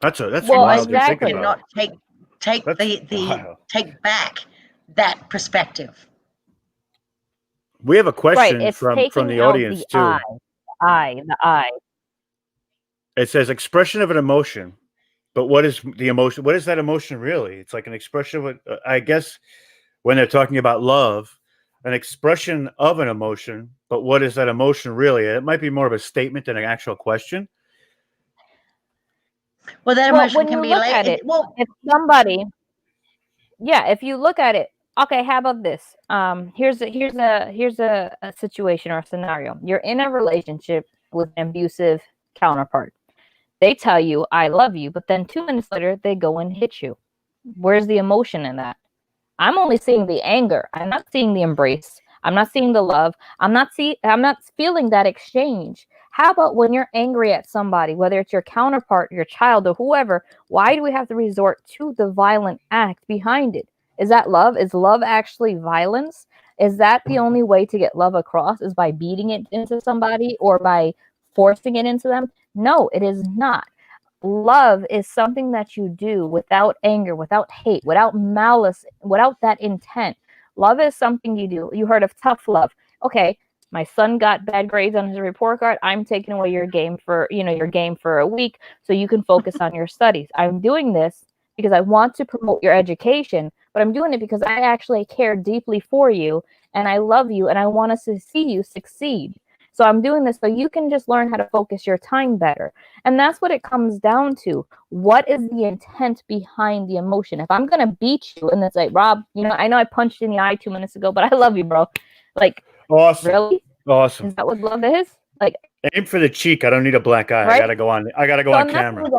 Speaker 7: That's
Speaker 8: Well,
Speaker 7: wild to think
Speaker 8: exactly.
Speaker 7: about.
Speaker 9: Take back that perspective.
Speaker 7: We have a
Speaker 8: Right.
Speaker 7: question
Speaker 8: It's
Speaker 7: from
Speaker 8: taking
Speaker 7: the
Speaker 8: out
Speaker 7: audience
Speaker 8: the
Speaker 7: too.
Speaker 8: the I.
Speaker 7: It says expression of an emotion, but what is the emotion? What is that emotion really? It's like an expression of it. I guess when they're talking about love, an expression of an emotion, but what is that emotion really? It might be more of a statement than an actual question.
Speaker 9: Well, that
Speaker 8: Well,
Speaker 9: emotion
Speaker 8: when
Speaker 9: can
Speaker 8: you
Speaker 9: be
Speaker 8: look at it, if somebody, yeah, if you look at it, okay, how about this? Here's a situation or a scenario. You're in a relationship with an abusive counterpart. They tell you, I love you, but then 2 minutes later, they go and hit you. Where's the emotion in that? I'm only seeing the anger. I'm not seeing the embrace. I'm not seeing the love. I'm not feeling that exchange. How about when you're angry at somebody, whether it's your counterpart, your child, or whoever, why do we have to resort to the violent act behind it? Is that love? Is love actually violence? Is that the only way to get love across, is by beating it into somebody or by forcing it into them? No, it is not. Love is something that you do without anger, without hate, without malice, without that intent. Love is something you do. You heard of tough love. Okay, my son got bad grades on his report card. I'm taking away your game for a week so you can focus on your studies. I'm doing this because I want to promote your education, but I'm doing it because I actually care deeply for you and I love you and I want to see you succeed. So I'm doing this so you can just learn how to focus your time better. And that's what it comes down to. What is the intent behind the emotion? If I'm going to beat you and it's like, Rob, I know I punched you in the eye 2 minutes ago, but I love you, bro. Like,
Speaker 7: Awesome.
Speaker 8: really?
Speaker 7: Awesome.
Speaker 8: Is that what love is? Like,
Speaker 7: aim for the cheek. I don't need a black eye.
Speaker 8: Right?
Speaker 7: I gotta go on camera.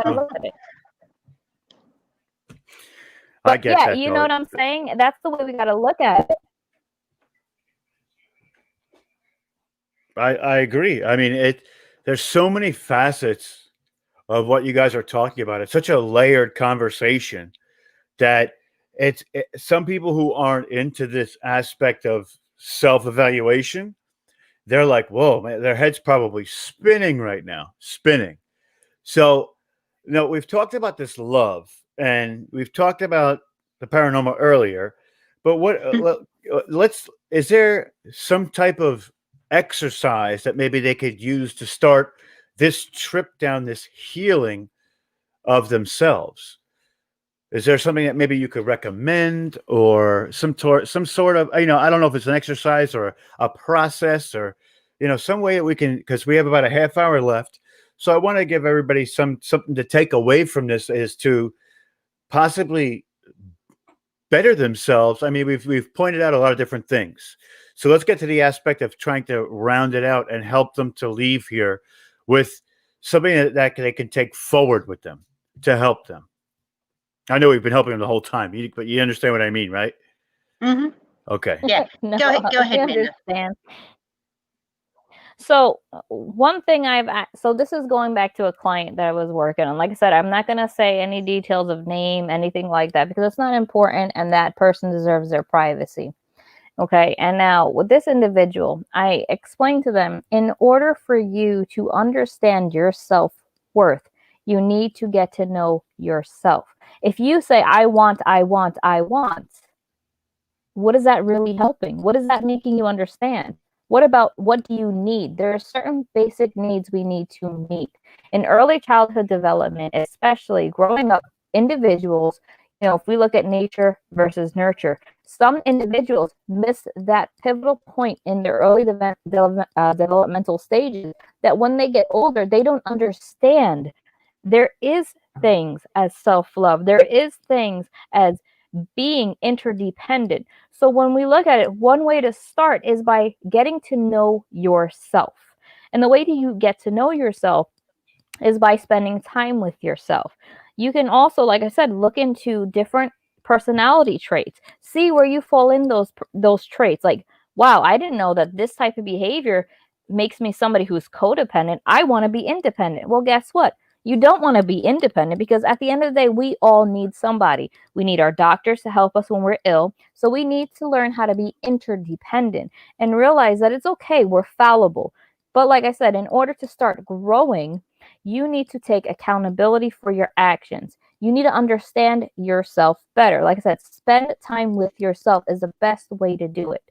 Speaker 7: I get that.
Speaker 8: You know what I'm saying? That's the way we got to look at it.
Speaker 7: I agree. I mean, there's so many facets of what you guys are talking about. It's such a layered conversation that some people who aren't into this aspect of self-evaluation, they're like, whoa, man, their head's probably spinning right now, spinning. So, we've talked about this love and we've talked about the paranormal earlier, but is there some type of exercise that maybe they could use to start this trip down this healing of themselves. Is there something that maybe you could recommend, or some sort of, I don't know if it's an exercise or a process, or, some way that we can, because we have about a half hour left. So I want to give everybody something to take away from this, is to possibly better themselves. I mean, we've pointed out a lot of different things. So let's get to the aspect of trying to round it out and help them to leave here with something that they can take forward with them to help them. I know we've been helping them the whole time, but you understand what I mean, right?
Speaker 9: Mm-hmm.
Speaker 7: Okay.
Speaker 9: Yeah.
Speaker 8: No,
Speaker 9: Go
Speaker 8: I
Speaker 9: ahead, Minda.
Speaker 8: understand. So one thing so this is going back to a client that I was working on. Like I said, I'm not going to say any details of name, anything like that, because it's not important, and that person deserves their privacy. Okay. And now with this individual, I explained to them, in order for you to understand your self-worth, you need to get to know yourself. If you say, I want, what is that really helping? What is that making you understand? What do you need? There are certain basic needs we need to meet. In early childhood development, especially growing up, individuals, if we look at nature versus nurture, some individuals miss that pivotal point in their early developmental stages, that when they get older, they don't understand. There is things as self-love. There is things as being interdependent. So when we look at it, one way to start is by getting to know yourself. And the way that you get to know yourself is by spending time with yourself. You can also, like I said, look into different personality traits. See where you fall in those traits. Like, wow, I didn't know that this type of behavior makes me somebody who's codependent. I want to be independent. Well, guess what? You don't want to be independent, because at the end of the day, we all need somebody. We need our doctors to help us when we're ill. So we need to learn how to be interdependent and realize that it's okay. We're fallible. But like I said, in order to start growing, you need to take accountability for your actions. You need to understand yourself better. Like I said, spend time with yourself is the best way to do it.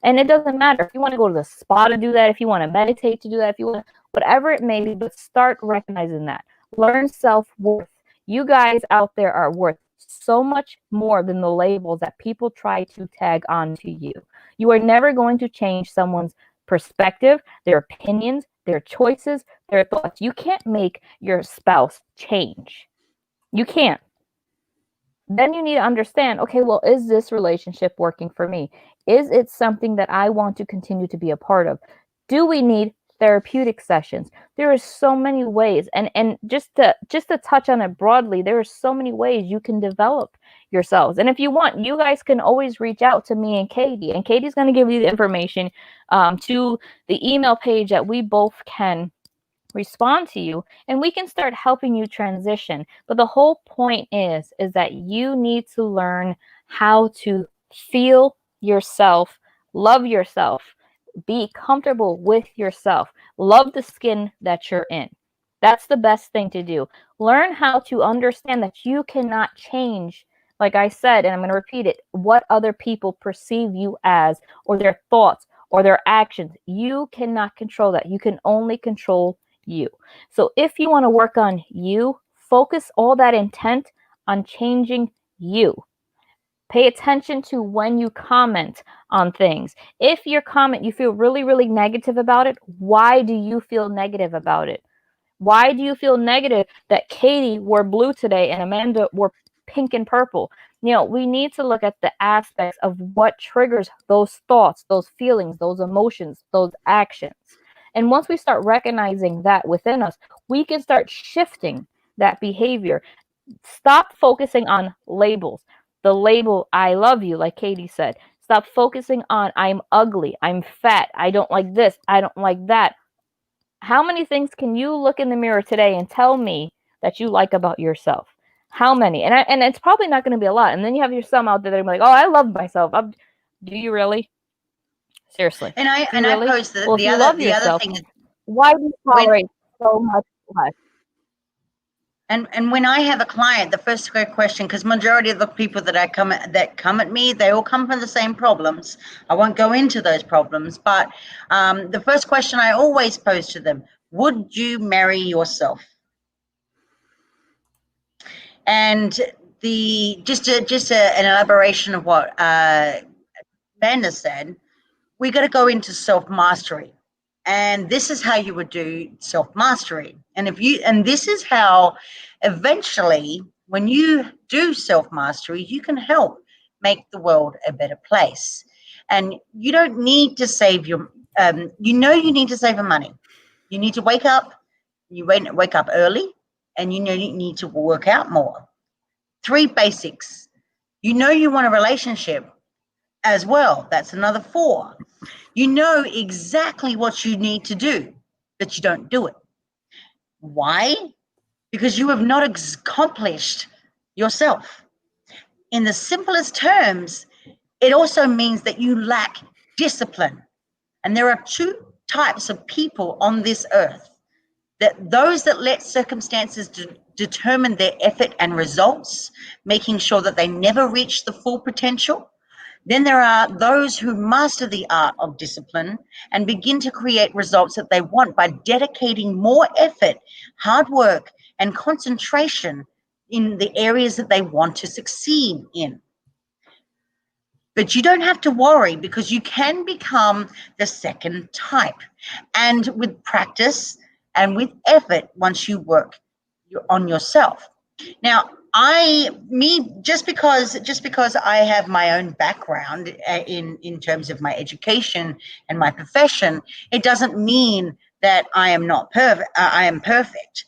Speaker 8: And it doesn't matter if you want to go to the spa to do that, if you want to meditate to do that, if you want, whatever it may be, but start recognizing that. Learn self-worth. You guys out there are worth so much more than the labels that people try to tag onto you. You are never going to change someone's perspective, their opinions, their choices, their thoughts. You can't make your spouse change. You can't. Then you need to understand, okay, well, is this relationship working for me? Is it something that I want to continue to be a part of? Do we need therapeutic sessions? There are so many ways, and just to touch on it broadly, there are so many ways you can develop yourselves. And if you want, you guys can always reach out to me and Katie, and Katie's going to give you the information to the email page that we both can respond to you, and we can start helping you transition. But the whole point is that you need to learn how to feel yourself, love yourself, be comfortable with yourself, love the skin that you're in. That's the best thing to do. Learn how to understand that you cannot change, like I said, and I'm going to repeat it, what other people perceive you as, or their thoughts or their actions. You cannot control that. You can only control you. So if you want to work on you, focus all that intent on changing you. Pay attention to when you comment on things. If your comment, you feel really, really negative about it, why do you feel negative about it? Why do you feel negative that Katie wore blue today and Amanda wore pink and purple? We need to look at the aspects of what triggers those thoughts, those feelings, those emotions, those actions. And once we start recognizing that within us, we can start shifting that behavior. Stop focusing on labels. The label, I love you, like Katie said. Stop focusing on, I'm ugly, I'm fat, I don't like this, I don't like that. How many things can you look in the mirror today and tell me that you like about yourself? How many? And it's probably not going to be a lot. And then you have your some out there that are like, oh, I love myself. Do you really? Seriously.
Speaker 9: And I
Speaker 8: really?
Speaker 9: pose the,
Speaker 8: Well, if
Speaker 9: the
Speaker 8: you
Speaker 9: other
Speaker 8: love
Speaker 9: the other
Speaker 8: yourself,
Speaker 9: thing is,
Speaker 8: why do you tolerate so much less?
Speaker 9: And when I have a client, the first question, because majority of the people that come at me, they all come from the same problems. I won't go into those problems, but the first question I always pose to them: would you marry yourself? And an elaboration of what Amanda said, we got to go into self-mastery. And this is how you would do self-mastery. And this is how eventually, when you do self-mastery, you can help make the world a better place. And you don't need to save you need to save your money. You need to wake up, wake up early, and you need to work out more. 3 basics. You want a relationship as well. That's another 4. You know exactly what you need to do, but you don't do it. Why? Because you have not accomplished yourself. In the simplest terms, it also means that you lack discipline. And there are 2 types of people on this earth. Those that let circumstances determine their effort and results, making sure that they never reach the full potential. Then there are those who master the art of discipline and begin to create results that they want by dedicating more effort, hard work, and concentration in the areas that they want to succeed in. But you don't have to worry, because you can become the second type. And with practice and with effort, once you work on yourself. Now, just because I have my own background in terms of my education and my profession, it doesn't mean that I am not perfect. I am perfect.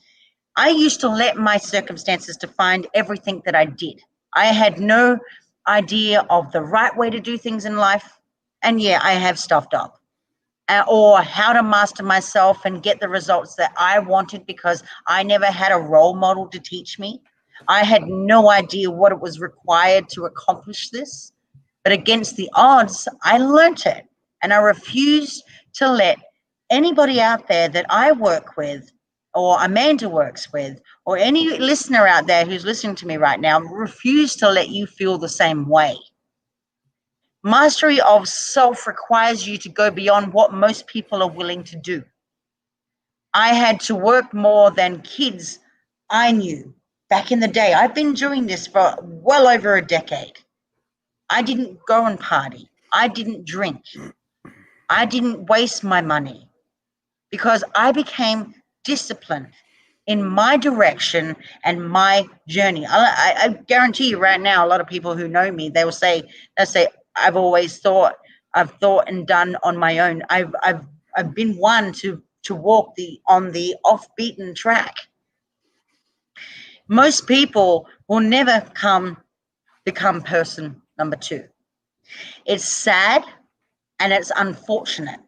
Speaker 9: I used to let my circumstances define everything that I did. I had no idea of the right way to do things in life, and yeah, I have stuffed up. Or how to master myself and get the results that I wanted, because I never had a role model to teach me. I had no idea what it was required to accomplish this. But against the odds, I learnt it. And I refused to let anybody out there that I work with, or Amanda works with, or any listener out there who's listening to me right now, refuse to let you feel the same way. Mastery of self requires you to go beyond what most people are willing to do. I had to work more than kids I knew back in the day. I've been doing this for well over a decade. I didn't go and party. I didn't drink. I didn't waste my money, because I became disciplined in my direction and my journey. I guarantee you right now, a lot of people who know me, they'll say, I've thought and done on my own. I've been one to walk on the off-beaten track. Most people will never become person number 2. It's sad and it's unfortunate,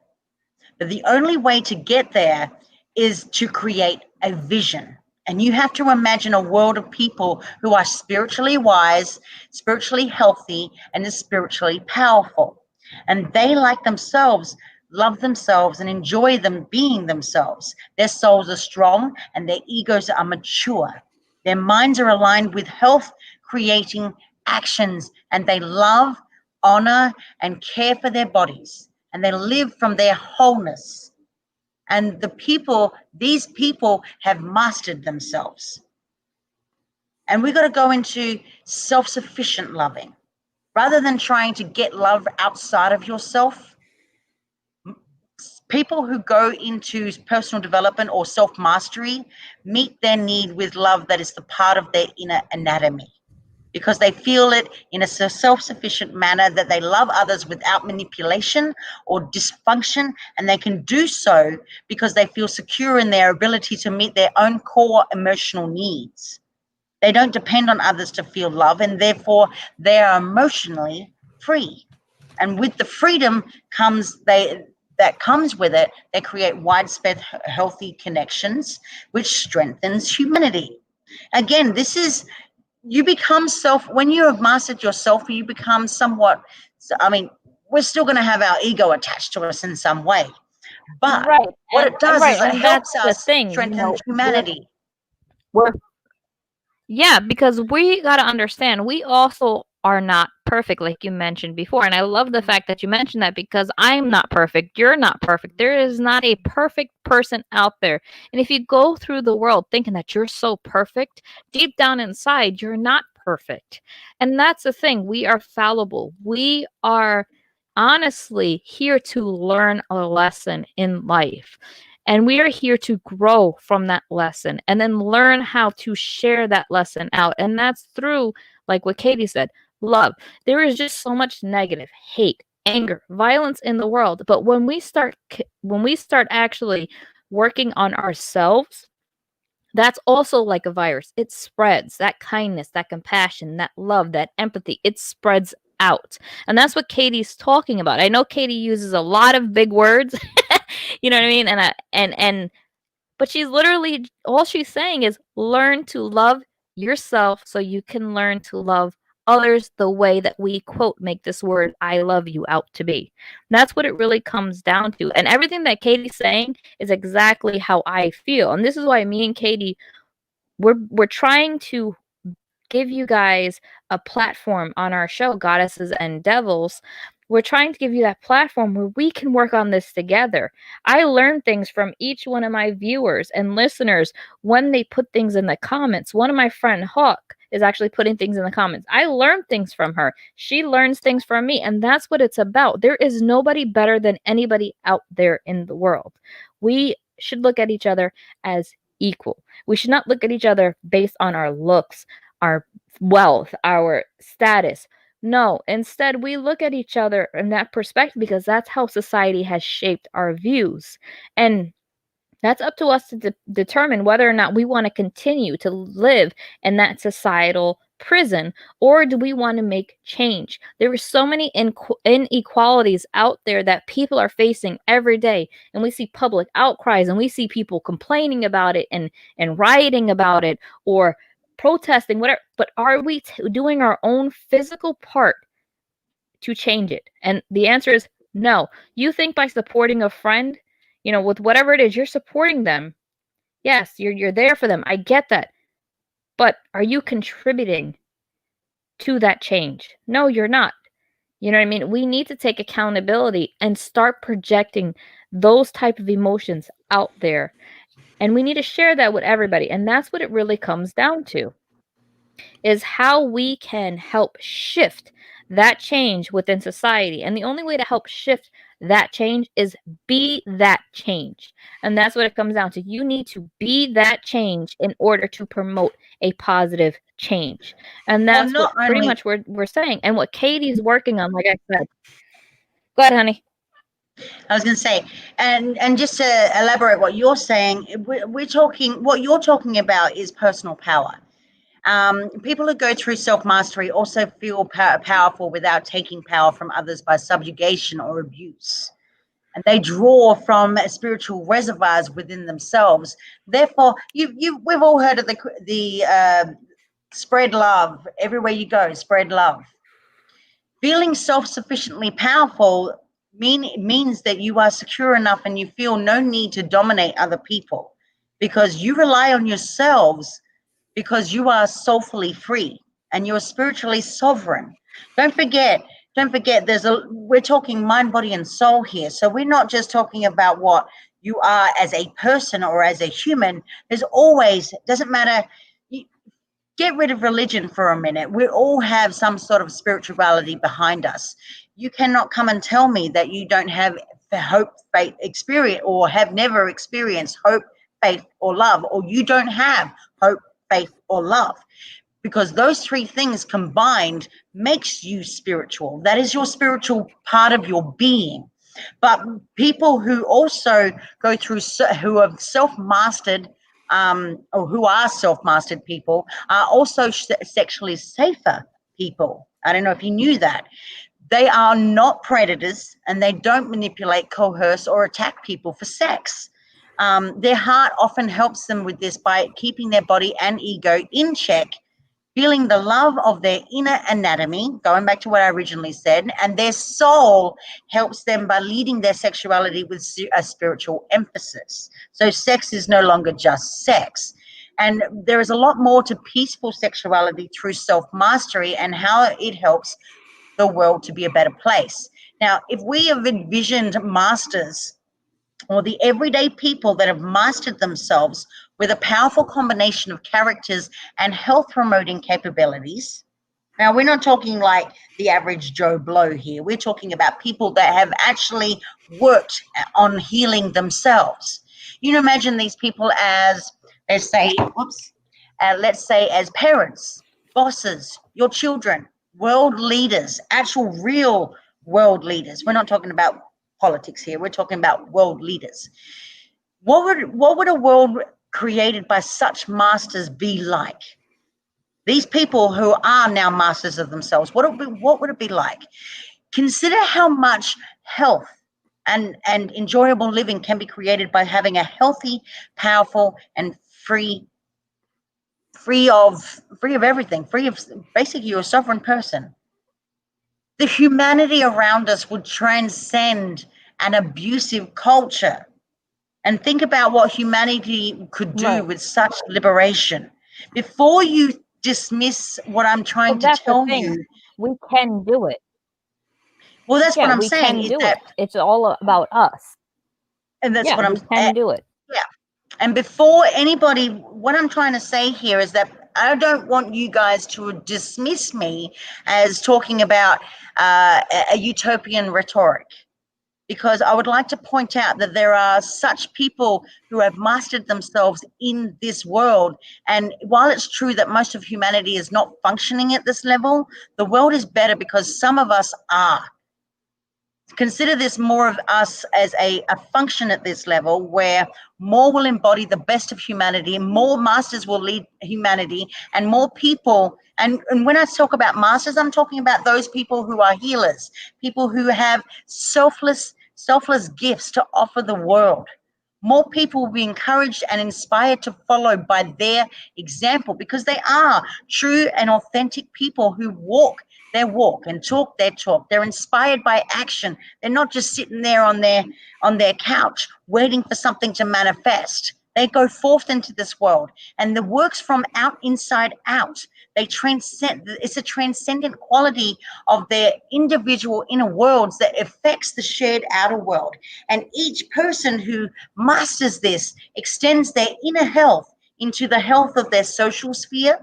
Speaker 9: but the only way to get there is to create a vision. And you have to imagine a world of people who are spiritually wise, spiritually healthy, and spiritually powerful. And they, like themselves, love themselves and enjoy them being themselves. Their souls are strong and their egos are mature. Their minds are aligned with health, creating actions, and they love, honor, and care for their bodies. And they live from their wholeness. And these people have mastered themselves. And we've got to go into self-sufficient loving. Rather than trying to get love outside of yourself, people who go into personal development or self-mastery meet their need with love that is the part of their inner anatomy, because they feel it in a self-sufficient manner, that they love others without manipulation or dysfunction, and they can do so because they feel secure in their ability to meet their own core emotional needs. They don't depend on others to feel love, and therefore they are emotionally free. And with the freedom that comes with it, they create widespread healthy connections, which strengthens humanity. Again, you become when you have mastered yourself, you become somewhat, we're still going to have our ego attached to us in some way. But what it does is it helps us strengthen humanity.
Speaker 8: Yeah, because we got to understand, we also are not perfect, like you mentioned before. And I love the fact that you mentioned that, because I'm not perfect. You're not perfect. There is not a perfect person out there. And if you go through the world thinking that you're so perfect, deep down inside, you're not perfect. And that's the thing. We are fallible. We are honestly here to learn a lesson in life. And we are here to grow from that lesson and then learn how to share that lesson out. And that's through, like what Katie said, love. There is just so much negative, hate, anger, violence in the world. But when we start actually working on ourselves, that's also like a virus. It spreads. That kindness, that compassion, that love, that empathy, it spreads out. And that's what Katie's talking about. I know Katie uses a lot of big words, you know what I mean? And but she's literally, all she's saying is learn to love yourself so you can learn to love others the way that we quote make this word I love you out to be. And that's what it really comes down to. And everything that Katie's saying is exactly how I feel. And this is why me and Katie, we're trying to give you guys a platform on our show, Goddesses and Devils. We're trying to give you that platform where we can work on this together. I learn things from each one of my viewers and listeners when they put things in the comments. One of my friend Hawk is actually putting things in the comments. I learn things from her. She learns things from me, and that's what it's about. There is nobody better than anybody out there in the world. We should look at each other as equal. We should not look at each other based on our looks, our wealth, our status. No, instead, we look at each other in that perspective because that's how society has shaped our views. And that's up to us to determine whether or not we want to continue to live in that societal prison, or do we want to make change? There are so many inequalities out there that people are facing every day, and we see public outcries, and we see people complaining about it and rioting about it or protesting, whatever. But are we doing our own physical part to change it? And the answer is no. You think by supporting a friend, you know, with whatever it is, you're supporting them. Yes, you're there for them. I get that. But are you contributing to that change? No, you're not. You know what I mean? We need to take accountability and start projecting those type of emotions out there. And we need to share that with everybody. And that's what it really comes down to, is how we can help shift that change within society. And the only way to help shift that change is be that change. And that's what it comes down to. You need to be that change in order to promote a positive change. And that's what pretty much we're saying. And what Katie's working on, like I said. Go ahead, honey.
Speaker 9: I was going to say, and just to elaborate what you're saying, we're talking, what you're talking about is personal power. People who go through self-mastery also feel powerful without taking power from others by subjugation or abuse. And they draw from spiritual reservoirs within themselves. Therefore, we've all heard of the spread love. Everywhere you go, spread love. Feeling self-sufficiently powerful means that you are secure enough and you feel no need to dominate other people, because you rely on yourselves, because you are soulfully free and you're spiritually sovereign. Don't forget, we're talking mind, body, and soul here. So we're not just talking about what you are as a person or as a human. There's always, doesn't matter, get rid of religion for a minute. We all have some sort of spirituality behind us. You cannot come and tell me that you don't have hope, faith, experience, or have never experienced hope, faith, or love, or you don't have hope, faith, or love, because those three things combined makes you spiritual. That is your spiritual part of your being. But people who also go through, who have self-mastered, or who are self-mastered people, are also sexually safer people. I don't know if you knew that. They are not predators, and they don't manipulate, coerce, or attack people for sex. Their heart often helps them with this by keeping their body and ego in check, feeling the love of their inner anatomy, going back to what I originally said, and their soul helps them by leading their sexuality with a spiritual emphasis. So sex is no longer just sex. And there is a lot more to peaceful sexuality through self-mastery and how it helps the world to be a better place. Now, if we have envisioned masters or the everyday people that have mastered themselves with a powerful combination of characters and health promoting capabilities. Now, we're not talking like the average Joe Blow here. We're talking about people that have actually worked on healing themselves. You know, imagine these people as, let's say, as parents, bosses, your children, world leaders, actual real world leaders. We're not talking about politics here. We're talking about world leaders. What would a world created by such masters be like? These people who are now masters of themselves, what would it be like? Consider how much health and enjoyable living can be created by having a healthy, powerful, and free of everything, free of basically you're a sovereign person. The humanity around us would transcend an abusive culture. And think about what humanity could do with such liberation. Before you dismiss what I'm trying to tell you,
Speaker 8: we can do it.
Speaker 9: Well, that's what I'm
Speaker 8: we
Speaker 9: saying.
Speaker 8: can do it. It's all about us.
Speaker 9: And that's what
Speaker 8: we can do it.
Speaker 9: Yeah. And before anybody, what I'm trying to say here is that I don't want you guys to dismiss me as talking about a utopian rhetoric, because I would like to point out that there are such people who have mastered themselves in this world. And while it's true that most of humanity is not functioning at this level, the world is better because some of us are. Consider this more of us as a function at this level where more will embody the best of humanity, more masters will lead humanity, and more people. And when I talk about masters, I'm talking about those people who are healers, people who have selfless gifts to offer the world. More people will be encouraged and inspired to follow by their example, because they are true and authentic people who walk their walk and talk their talk. They're inspired by action. They're not just sitting there on their couch waiting for something to manifest. They go forth into this world, and the works from inside out. They transcend. It's a transcendent quality of their individual inner worlds that affects the shared outer world. And each person who masters this extends their inner health into the health of their social sphere.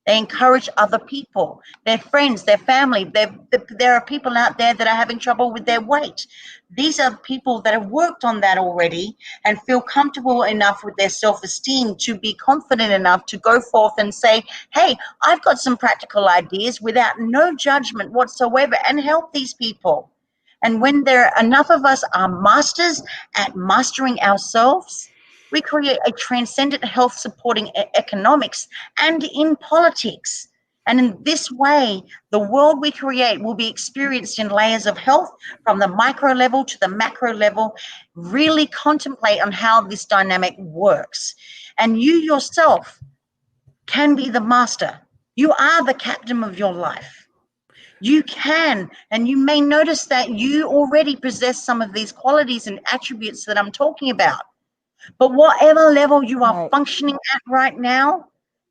Speaker 9: They encourage other people, their friends, their family. There are people out there that are having trouble with their weight. These are people that have worked on that already and feel comfortable enough with their self-esteem to be confident enough to go forth and say, hey, I've got some practical ideas without no judgment whatsoever, and help these people. And when enough of us are masters at mastering ourselves, we create a transcendent health supporting economics and in politics. And in this way, the world we create will be experienced in layers of health from the micro level to the macro level. Really contemplate on how this dynamic works. And you yourself can be the master. You are the captain of your life. You can, and you may notice that you already possess some of these qualities and attributes that I'm talking about. But whatever level you are functioning at right now,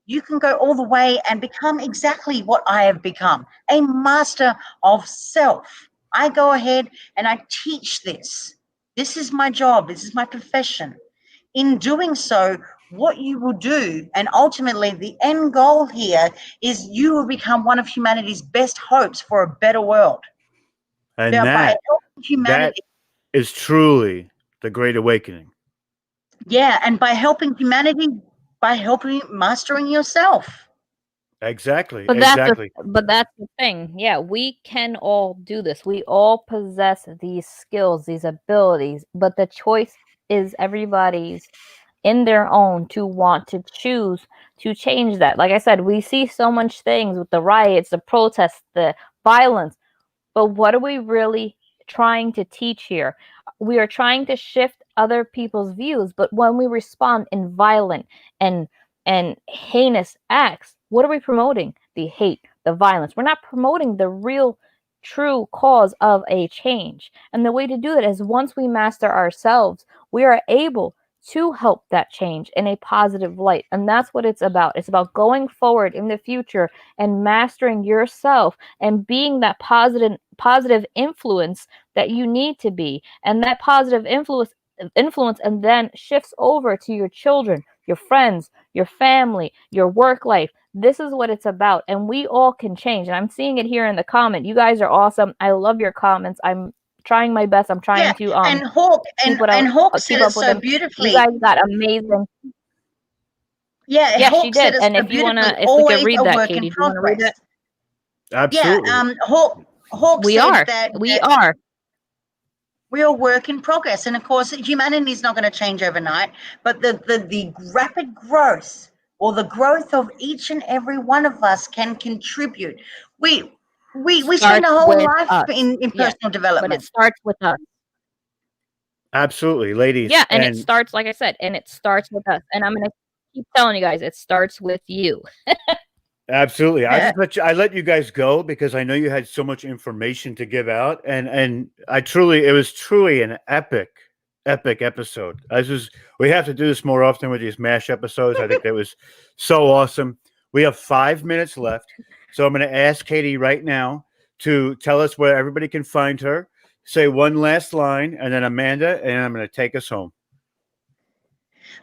Speaker 9: you can go all the way and become exactly what I have become, a master of self. I go ahead and I teach this. This is my job. This is my profession. In doing so, what you will do, and ultimately the end goal here, is you will become one of humanity's best hopes for a better world.
Speaker 7: And that is truly the Great Awakening.
Speaker 9: Yeah, and by helping humanity, by helping mastering yourself.
Speaker 7: Exactly.
Speaker 8: But that's the thing. Yeah, we can all do this. We all possess these skills, these abilities, but the choice is everybody's in their own to want to choose to change that. Like I said, we see so much things with the riots, the protests, the violence, but what are we really trying to teach here? We are trying to shift other people's views, but when we respond in violent and heinous acts, what are we promoting? The hate, the violence. We're not promoting the real true cause of a change. And the way to do that is once we master ourselves, we are able to help that change in a positive light. And that's what it's about. It's about going forward in the future and mastering yourself and being that positive influence that you need to be. And that positive influence and then shifts over to your children, your friends, your family, your work life. This is what it's about, and we all can change. And I'm seeing it here in the comment. You guys are awesome. I love your comments. I'm trying my best. I'm trying to
Speaker 9: and Hawk and Hawk said
Speaker 8: keep
Speaker 9: it
Speaker 8: up with
Speaker 9: so
Speaker 8: them.
Speaker 9: beautifully.
Speaker 8: You guys got amazing.
Speaker 9: Yeah,
Speaker 8: Yes,
Speaker 9: Hawk
Speaker 8: she did.
Speaker 9: said it
Speaker 8: And
Speaker 9: so
Speaker 8: if you want
Speaker 9: beautifully.
Speaker 8: to, if we could
Speaker 9: Always
Speaker 8: read
Speaker 9: a
Speaker 8: that,
Speaker 9: work
Speaker 8: Katie,
Speaker 9: in
Speaker 8: do you want to read
Speaker 9: progress.
Speaker 8: it?
Speaker 7: Absolutely.
Speaker 9: Yeah, Hawk
Speaker 8: We
Speaker 9: said
Speaker 8: are.
Speaker 9: that
Speaker 8: We are.
Speaker 9: we're a work in progress, and of course, humanity is not going to change overnight. But the rapid growth, or the growth of each and every one of us, can contribute. We spend
Speaker 8: Starts
Speaker 9: a whole
Speaker 8: with
Speaker 9: life
Speaker 8: us.
Speaker 9: in
Speaker 8: Yes,
Speaker 9: personal
Speaker 8: but
Speaker 9: development.
Speaker 8: it starts with us.
Speaker 7: Absolutely, ladies.
Speaker 8: Yeah, and it starts, like I said, and it starts with us. And I'm going to keep telling you guys, it starts with you.
Speaker 7: Absolutely. I let you guys go because I know you had so much information to give out, and it was truly an epic episode. We have to do this more often with these MASH episodes. I think that was so awesome. We have 5 minutes left, so I'm going to ask Katie right now to tell us where everybody can find her. Say one last line, and then Amanda, and I'm going to take us home.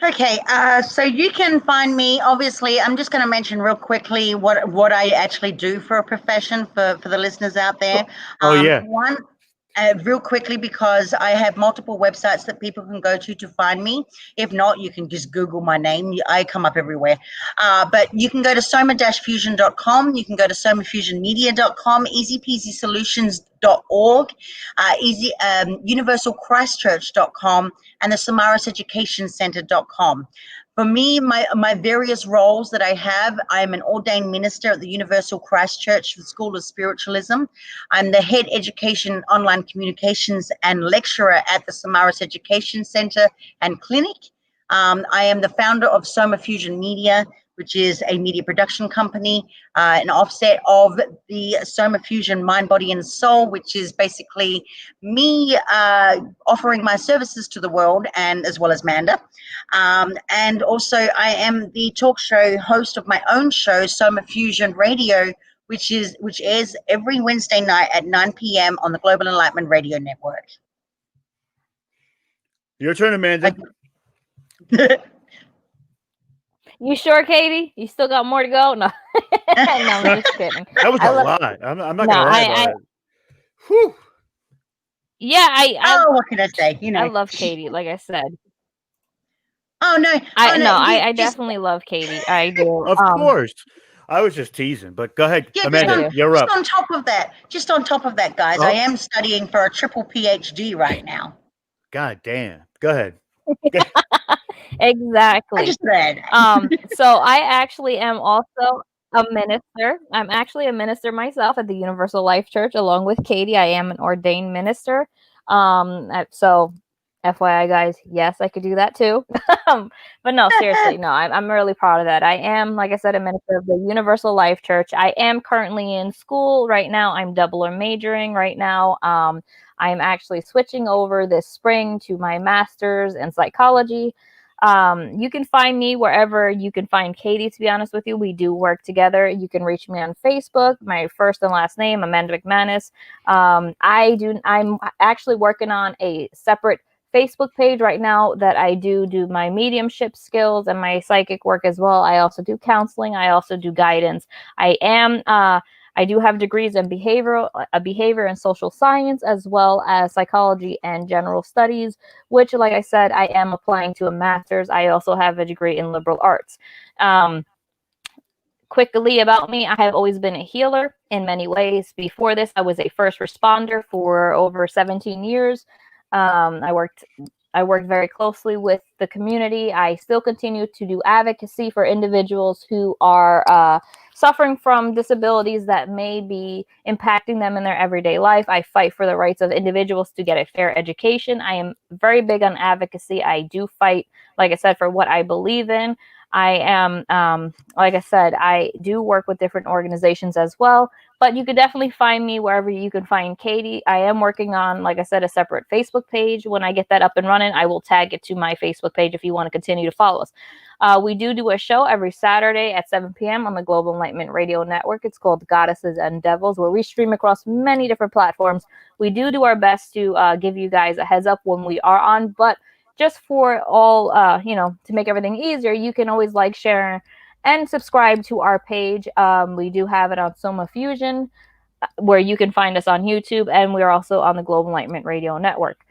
Speaker 9: Okay, so you can find me. Obviously, I'm just going to mention real quickly what I actually do for a profession for the listeners out there.
Speaker 7: Yeah.
Speaker 9: One, real quickly, because I have multiple websites that people can go to find me. If not, you can just Google my name. I come up everywhere. But you can go to soma-fusion.com. You can go to somafusionmedia.com, easypeasysolutions.org, universalchristchurch.com, and the samariseducationcenter.com. For me, my various roles that I have, I'm an ordained minister at the Universal Christ Church School of Spiritualism. I'm the head education, online communications, and lecturer at the Samaris Education Center and Clinic. I am the founder of Soma Fusion Media, which is a media production company, an offset of the Soma Fusion Mind, Body, and Soul, which is basically me offering my services to the world, and as well as Manda. And also, I am the talk show host of my own show, Soma Fusion Radio, which airs every Wednesday night at 9 p.m. on the Global Enlightenment Radio Network.
Speaker 7: Your turn, Amanda.
Speaker 8: You sure, Katie? You still got more to go? No, no, I'm just kidding.
Speaker 7: That was a lot. I'm not gonna lie about it. Whew.
Speaker 8: Yeah,
Speaker 9: what can I say?
Speaker 8: I love Katie, like I said.
Speaker 9: Oh no!
Speaker 8: I definitely love Katie. I do.
Speaker 7: Of course. I was just teasing, but go ahead,
Speaker 9: Yeah,
Speaker 7: Amanda. You're up.
Speaker 9: Just on top of that, guys, I am studying for a triple PhD right now.
Speaker 7: God damn. Go ahead.
Speaker 8: Exactly.
Speaker 9: I just read.
Speaker 8: So I actually am also a minister. I'm actually a minister myself at the Universal Life Church, along with Katie. I am an ordained minister. So FYI, guys, yes, I could do that too. But no, seriously, no, I'm really proud of that. I am, like I said, a minister of the Universal Life Church. I am currently in school right now. I'm double or majoring right now. I'm actually switching over this spring to my master's in psychology. You can find me wherever you can find Katie, to be honest with you. We do work together. You can reach me on Facebook, my first and last name, Amanda Mcmanus. I'm actually working on a separate Facebook page right now that I do my mediumship skills and my psychic work as well. I also do counseling. I also do guidance. I do have degrees in behavior and social science, as well as psychology and general studies, which, like I said, I am applying to a master's. I also have a degree in liberal arts. Quickly about me, I have always been a healer in many ways. Before this, I was a first responder for over 17 years. I worked very closely with the community. I still continue to do advocacy for individuals who are suffering from disabilities that may be impacting them in their everyday life. I fight for the rights of individuals to get a fair education. I am very big on advocacy. I do fight, like I said, for what I believe in. I am, like I said, I do work with different organizations as well, but you could definitely find me wherever you can find Katie. I am working on, like I said, a separate Facebook page. When I get that up and running, I will tag it to my Facebook page if you want to continue to follow us. We do a show every Saturday at 7 p.m. on the Global Enlightenment Radio Network. It's called Goddesses and Devils, where we stream across many different platforms. We do our best to give you guys a heads up when we are on, but just for all, to make everything easier, you can always like, share, and subscribe to our page. We do have it on Soma Fusion, where you can find us on YouTube, and we are also on the Global Enlightenment Radio Network.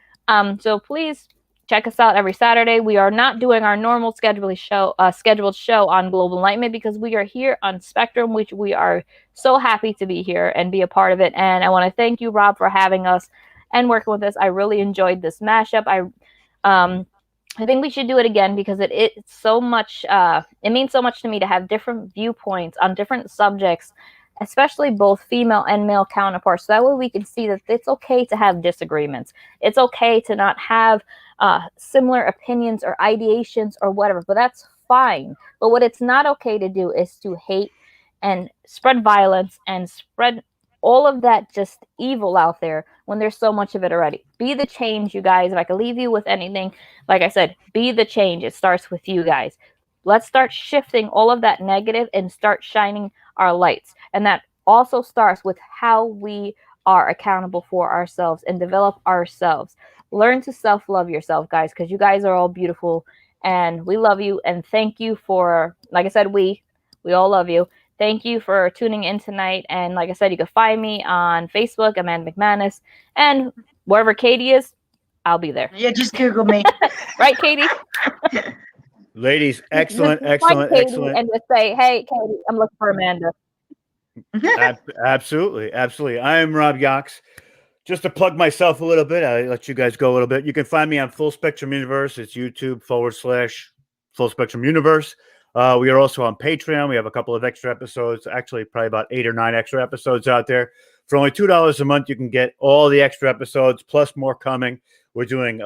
Speaker 8: So please check us out every Saturday. We are not doing our normal scheduled show on Global Enlightenment because we are here on Spectrum, which we are so happy to be here and be a part of it. And I want to thank you, Rob, for having us and working with us. I really enjoyed this mashup. I think we should do it again because it's so much. It means so much to me to have different viewpoints on different subjects, especially both female and male counterparts. So that way we can see that it's okay to have disagreements. It's okay to not have similar opinions or ideations or whatever, but that's fine. But what it's not okay to do is to hate and spread violence and spread all of that just evil out there when there's so much of it already. Be the change, you guys. If I could leave you with anything, like I said, be the change. It starts with you guys. Let's start shifting all of that negative and start shining our lights. And that also starts with how we are accountable for ourselves and develop ourselves. Learn to self-love yourself, guys, because you guys are all beautiful and we love you. And thank you for, like I said, we all love you. Thank you for tuning in tonight. And like I said, you can find me on Facebook, Amanda Mcmanus, and wherever Katie is, I'll be there.
Speaker 9: Yeah, just Google me.
Speaker 8: Right, Katie?
Speaker 7: Ladies, excellent,
Speaker 8: Just
Speaker 7: excellent,
Speaker 8: Katie
Speaker 7: excellent.
Speaker 8: and just say, hey, Katie, I'm looking for Amanda.
Speaker 7: Absolutely, absolutely. I am Rob Yox. Just to plug myself a little bit, I let you guys go a little bit. You can find me on Full Spectrum Universe. It's YouTube/Full Spectrum Universe. We are also on Patreon. We have a couple of extra episodes, actually probably about 8 or 9 extra episodes out there. For only $2 a month, you can get all the extra episodes, plus more coming. We're doing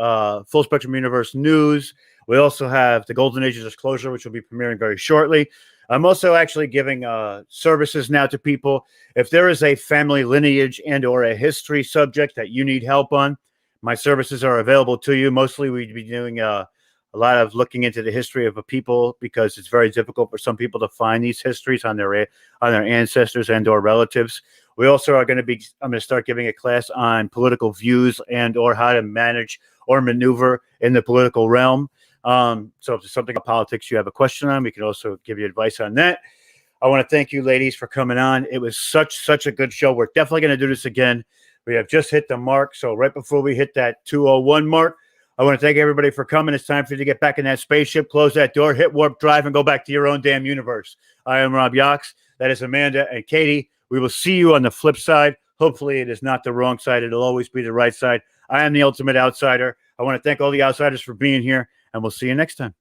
Speaker 7: Full Spectrum Universe news. We also have the Golden Age of Disclosure, which will be premiering very shortly. I'm also actually giving services now to people. If there is a family lineage and or a history subject that you need help on, my services are available to you. Mostly we'd be doing a lot of looking into the history of a people because it's very difficult for some people to find these histories on their ancestors and or relatives. We also are going to I'm going to start giving a class on political views and or how to manage or maneuver in the political realm. So if there's something about politics you have a question on, we can also give you advice on that. I want to thank you ladies for coming on. It was such a good show. We're definitely going to do this again. We have just hit the mark. So right before we hit that 2:01 mark, I want to thank everybody for coming. It's time for you to get back in that spaceship, close that door, hit warp drive, and go back to your own damn universe. I am Rob Yox. That is Amanda and Katie. We will see you on the flip side. Hopefully it is not the wrong side. It'll always be the right side. I am the ultimate outsider. I want to thank all the outsiders for being here, and we'll see you next time.